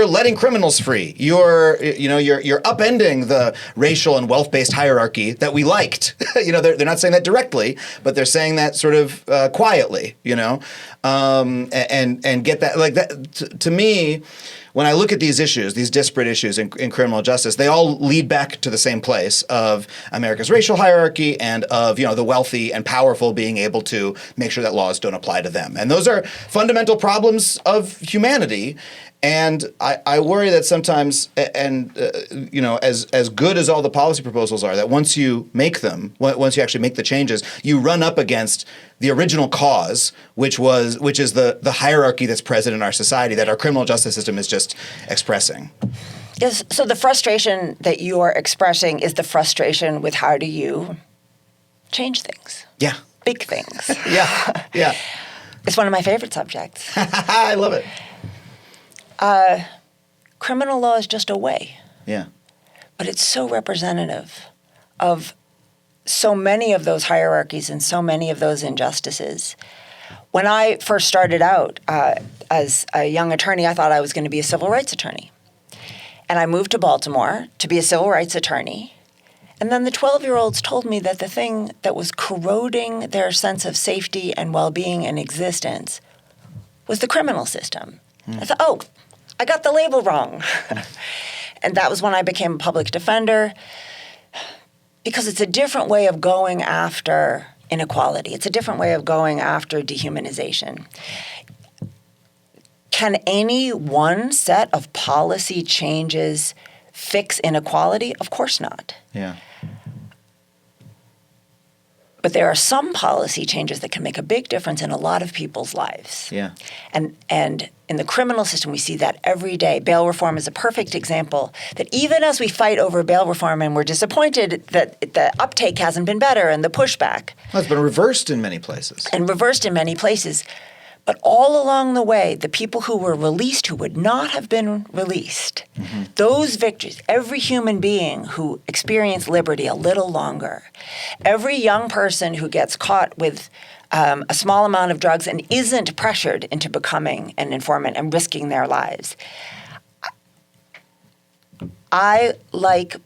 letting criminals free. You're upending the racial and wealth-based hierarchy that we liked." They're not saying that directly, but they're saying that sort of quietly. And get that that to me. When I look at these issues, these disparate issues in criminal justice, they all lead back to the same place of America's racial hierarchy and of the wealthy and powerful being able to make sure that laws don't apply to them. And those are fundamental problems of humanity. And I worry that sometimes, as good as all the policy proposals are, that once you make them, once you actually make the changes, you run up against the original cause, which is the hierarchy that's present in our society that our criminal justice system is just expressing. Yes. So the frustration that you are expressing is the frustration with how do you change things? Yeah. Big things. Yeah. It's one of my favorite subjects. I love it. Criminal law is just a way. Yeah. But it's so representative of so many of those hierarchies and so many of those injustices. When I first started out as a young attorney, I thought I was going to be a civil rights attorney. And I moved to Baltimore to be a civil rights attorney. And then the 12-year-olds told me that the thing that was corroding their sense of safety and well-being and existence was the criminal system. I thought, I got the label wrong. And that was when I became a public defender, because it's a different way of going after inequality. It's a different way of going after dehumanization. Can any one set of policy changes fix inequality? Of course not. Yeah. But there are some policy changes that can make a big difference in a lot of people's lives. Yeah. And in the criminal system, we see that every day. Bail reform is a perfect example that even as we fight over bail reform and we're disappointed that the uptake hasn't been better and the pushback. Well, it's been reversed in many places. But all along the way, the people who were released who would not have been released, those victories, every human being who experienced liberty a little longer, every young person who gets caught with a small amount of drugs and isn't pressured into becoming an informant and risking their lives. I like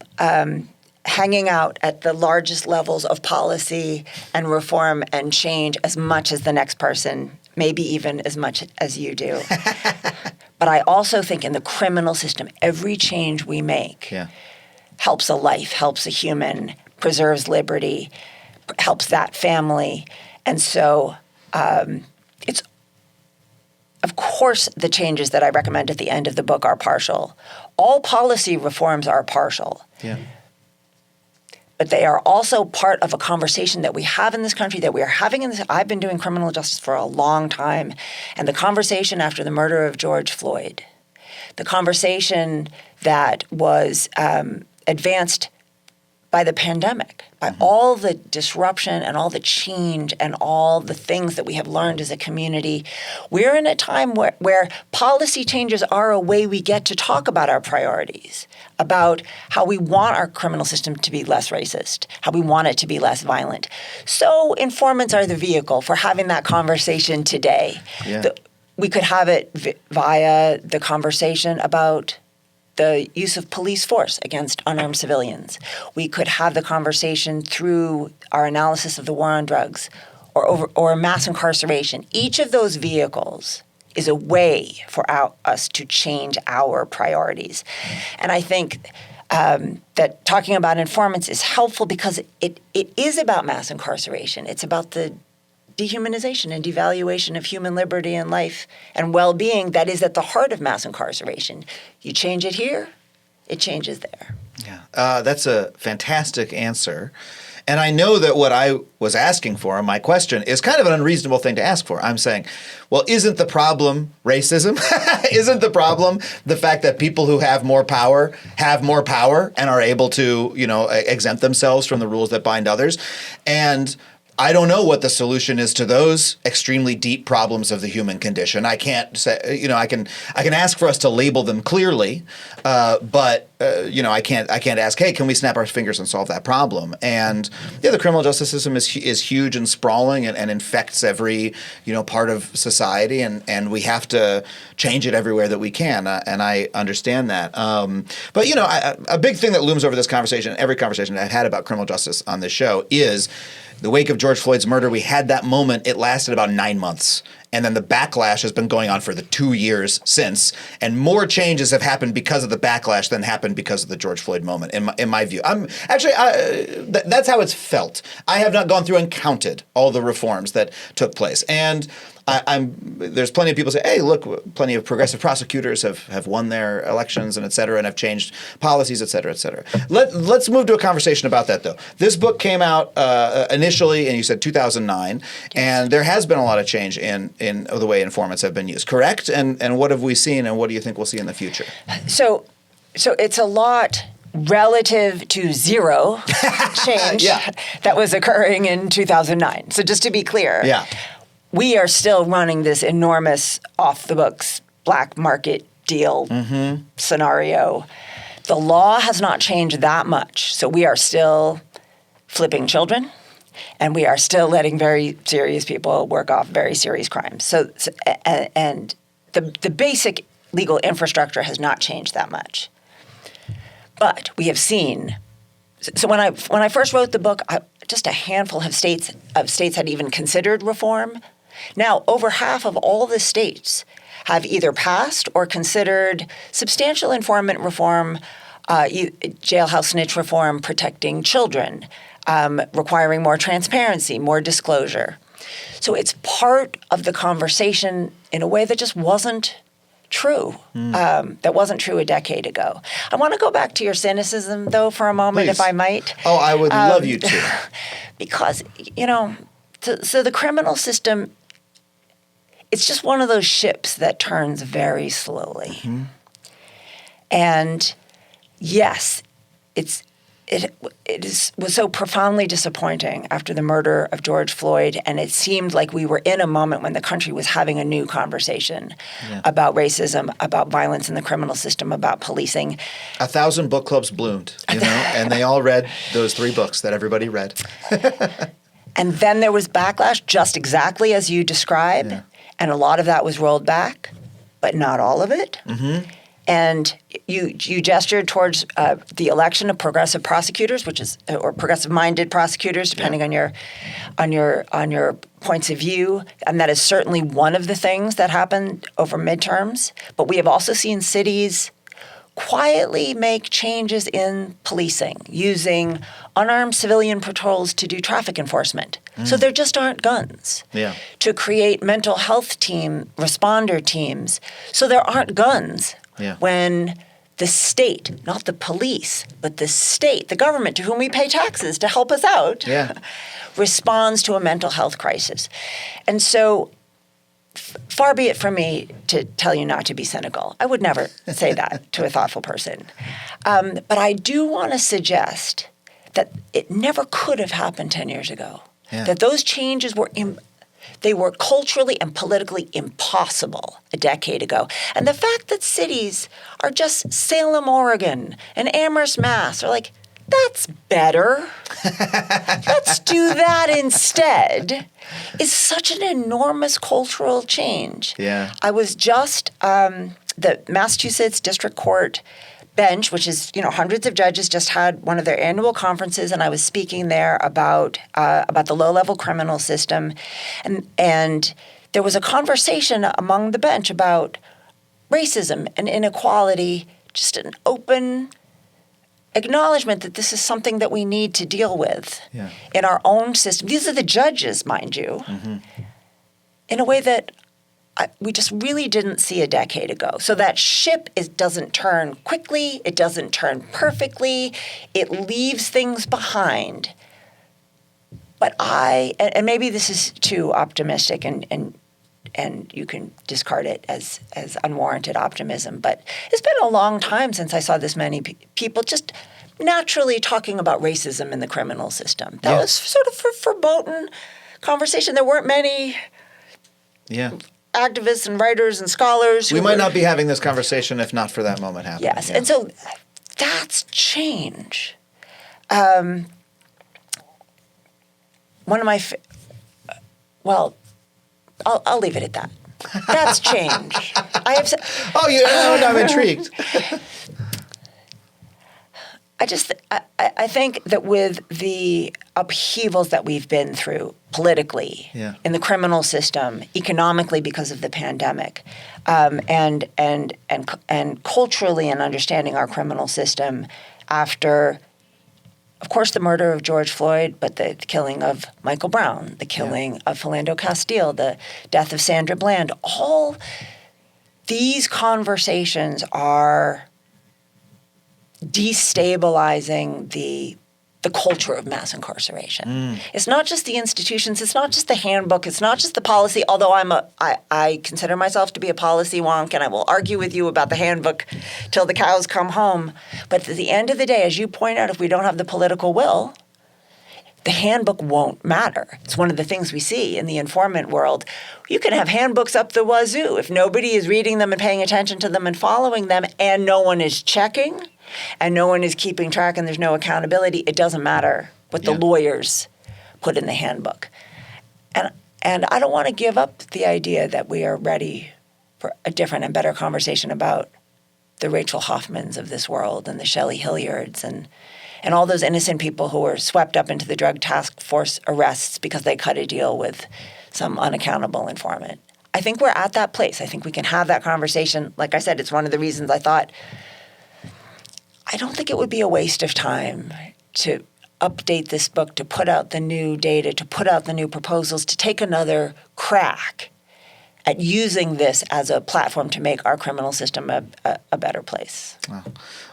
hanging out at the largest levels of policy and reform and change as much as the next person, maybe even as much as you do. But I also think in the criminal system, every change we make helps a life, helps a human, preserves liberty, helps that family. And so it's, of course, the changes that I recommend at the end of the book are partial. All policy reforms are partial. But they are also part of a conversation that we have in this country, that we are having in this. I've been doing criminal justice for a long time. And the conversation after the murder of George Floyd, the conversation that was advanced by the pandemic, by all the disruption and all the change and all the things that we have learned as a community. We're in a time where policy changes are a way we get to talk about our priorities, about how we want our criminal system to be less racist, how we want it to be less violent. So informants are the vehicle for having that conversation today. We could have it via the conversation about the use of police force against unarmed civilians. We could have the conversation through our analysis of the war on drugs or mass incarceration. Each of those vehicles is a way for us to change our priorities. And I think that talking about informants is helpful because it is about mass incarceration. It's about the dehumanization and devaluation of human liberty and life and well-being that is at the heart of mass incarceration. You change it here, it changes there. That's a fantastic answer. And I know that what I was asking for, my question, is kind of an unreasonable thing to ask for. I'm saying, well, isn't the problem racism? Isn't the problem the fact that people who have more power and are able to, exempt themselves from the rules that bind others? And I don't know what the solution is to those extremely deep problems of the human condition. I can't say, I can ask for us to label them clearly, but I can't ask, hey, can we snap our fingers and solve that problem? And the criminal justice system is huge and sprawling and infects every part of society, and we have to change it everywhere that we can. And I understand that. But a big thing that looms over this conversation, every conversation I've had about criminal justice on this show, is the wake of George Floyd's murder. We had that moment. It lasted about 9 months. And then the backlash has been going on for the 2 years since. And more changes have happened because of the backlash than happened because of the George Floyd moment, in my view. That's how it's felt. I have not gone through and counted all the reforms that took place. And there's plenty of people say, hey, look, plenty of progressive prosecutors have won their elections and et cetera, and have changed policies, et cetera, et cetera. Let's move to a conversation about that, though. This book came out initially, and you said 2009, and there has been a lot of change in the way informants have been used, correct? And what have we seen, and what do you think we'll see in the future? So it's a lot relative to zero change that was occurring in 2009. So just to be clear. We are still running this enormous off-the-books black market deal scenario. The law has not changed that much. So we are still flipping children, and we are still letting very serious people work off very serious crimes. And the basic legal infrastructure has not changed that much. But we have seen. So when I first wrote the book, just a handful of states had even considered reform. Now, over half of all the states have either passed or considered substantial informant reform, jailhouse snitch reform, protecting children, requiring more transparency, more disclosure. So it's part of the conversation in a way that just wasn't true. That wasn't true a decade ago. I want to go back to your cynicism, though, for a moment, Please. If I might. Oh, I would love you to. Because, so the criminal system, it's just one of those ships that turns very slowly. And yes, it was so profoundly disappointing after the murder of George Floyd, and it seemed like we were in a moment when the country was having a new conversation about racism, about violence in the criminal system, about policing. 1,000 book clubs bloomed, and they all read those 3 books that everybody read. And then there was backlash, just exactly as you described. Yeah. And a lot of that was rolled back, but not all of it. Mm-hmm. And you gestured towards the election of progressive prosecutors, which is or progressive-minded prosecutors, depending on your points of view, and that is certainly one of the things that happened over midterms. But we have also seen cities quietly make changes in policing, using unarmed civilian patrols to do traffic enforcement. So there just aren't guns. Yeah. To create mental health responder teams, so there aren't guns. Yeah. When the state, not the police, but the state, the government to whom we pay taxes to help us out, responds to a mental health crisis. And so far be it from me to tell you not to be cynical. I would never say that to a thoughtful person. But I do want to suggest that it never could have happened 10 years ago. Yeah. That those changes were they were culturally and politically impossible a decade ago. And the fact that cities are just Salem, Oregon, and Amherst, Mass. are like, that's better. Let's do that instead, is such an enormous cultural change. Yeah. I was just, the Massachusetts District Court bench, which is, hundreds of judges, just had one of their annual conferences, and I was speaking there about the low-level criminal system, and there was a conversation among the bench about racism and inequality, just an open acknowledgement that this is something that we need to deal with in our own system. These are the judges, mind you, in a way that we just really didn't see a decade ago. So that ship doesn't turn quickly. It doesn't turn perfectly. It leaves things behind. But and maybe this is too optimistic, and you can discard it as unwarranted optimism, but it's been a long time since I saw this many people just naturally talking about racism in the criminal system. That was sort of verboten conversation. There weren't many activists and writers and scholars. We might not be having this conversation if not for that moment happening. Yes, and so that's change. One of my, I'll leave it at that. That's change. I'm intrigued. I think that with the upheavals that we've been through politically, in the criminal system, economically because of the pandemic, and culturally in understanding our criminal system after, of course, the murder of George Floyd, but the killing of Michael Brown, the killing of Philando Castile, the death of Sandra Bland, all these conversations are destabilizing the culture of mass incarceration. It's not just the institutions. It's not just the handbook. It's not just the policy, although I consider myself to be a policy wonk, and I will argue with you about the handbook till the cows come home. But at the end of the day, as you point out, if we don't have the political will, the handbook won't matter. It's one of the things we see in the informant world. You can have handbooks up the wazoo. If nobody is reading them and paying attention to them and following them, and no one is checking, and no one is keeping track, and there's no accountability, it doesn't matter what the lawyers put in the handbook. And I don't want to give up the idea that we are ready for a different and better conversation about the Rachel Hoffmans of this world and the Shelley Hilliards and all those innocent people who were swept up into the drug task force arrests because they cut a deal with some unaccountable informant. I think we're at that place. I think we can have that conversation. Like I said, it's one of the reasons I thought I don't think it would be a waste of time to update this book, to put out the new data, to put out the new proposals, to take another crack at using this as a platform to make our criminal system a better place. Wow.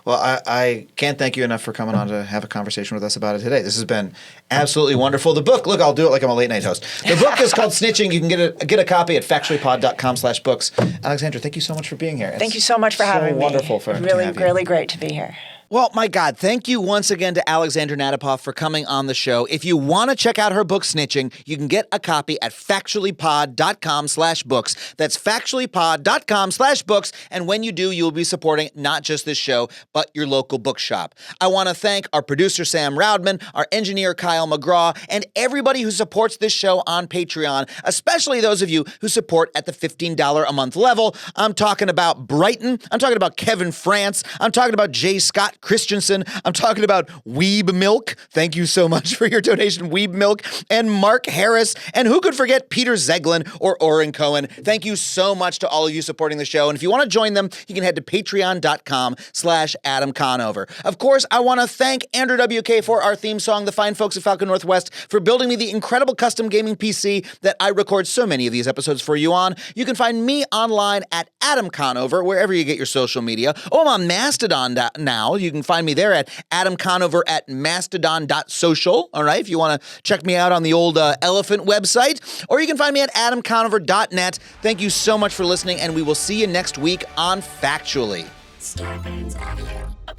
Well, I can't thank you enough for coming on to have a conversation with us about it today. This has been absolutely wonderful. The book, look, I'll do it like I'm a late night host. The book is called Snitching. You can get a copy at factuallypod.com/books. Alexandra, thank you so much for being here. Thank you so much for having me. So wonderful to have you. Really great to be here. Well, my God, thank you once again to Alexandra Natapoff for coming on the show. If you want to check out her book, Snitching, you can get a copy at factuallypod.com/books. That's factuallypod.com/books. And when you do, you'll be supporting not just this show, but your local bookshop. I want to thank our producer, Sam Roudman, our engineer, Kyle McGraw, and everybody who supports this show on Patreon, especially those of you who support at the $15 a month level. I'm talking about Brighton. I'm talking about Kevin France. I'm talking about Jay Scott Christensen. I'm talking about Weeb Milk. Thank you so much for your donation, Weeb Milk. And Mark Harris. And who could forget Peter Zeglin or Oren Cohen? Thank you so much to all of you supporting the show. And if you want to join them, you can head to patreon.com/Adam Conover. Of course, I want to thank Andrew WK for our theme song, the fine folks at Falcon Northwest, for building me the incredible custom gaming PC that I record so many of these episodes for you on. You can find me online at Adam Conover, wherever you get your social media. Oh, I'm on Mastodon now. You can find me there at Adam Conover at mastodon.social. All right, if you want to check me out on the old elephant website, or you can find me at adamconover.net. Thank you so much for listening, and we will see you next week on Factually. Starburns Audio, a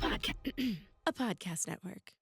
podcast network.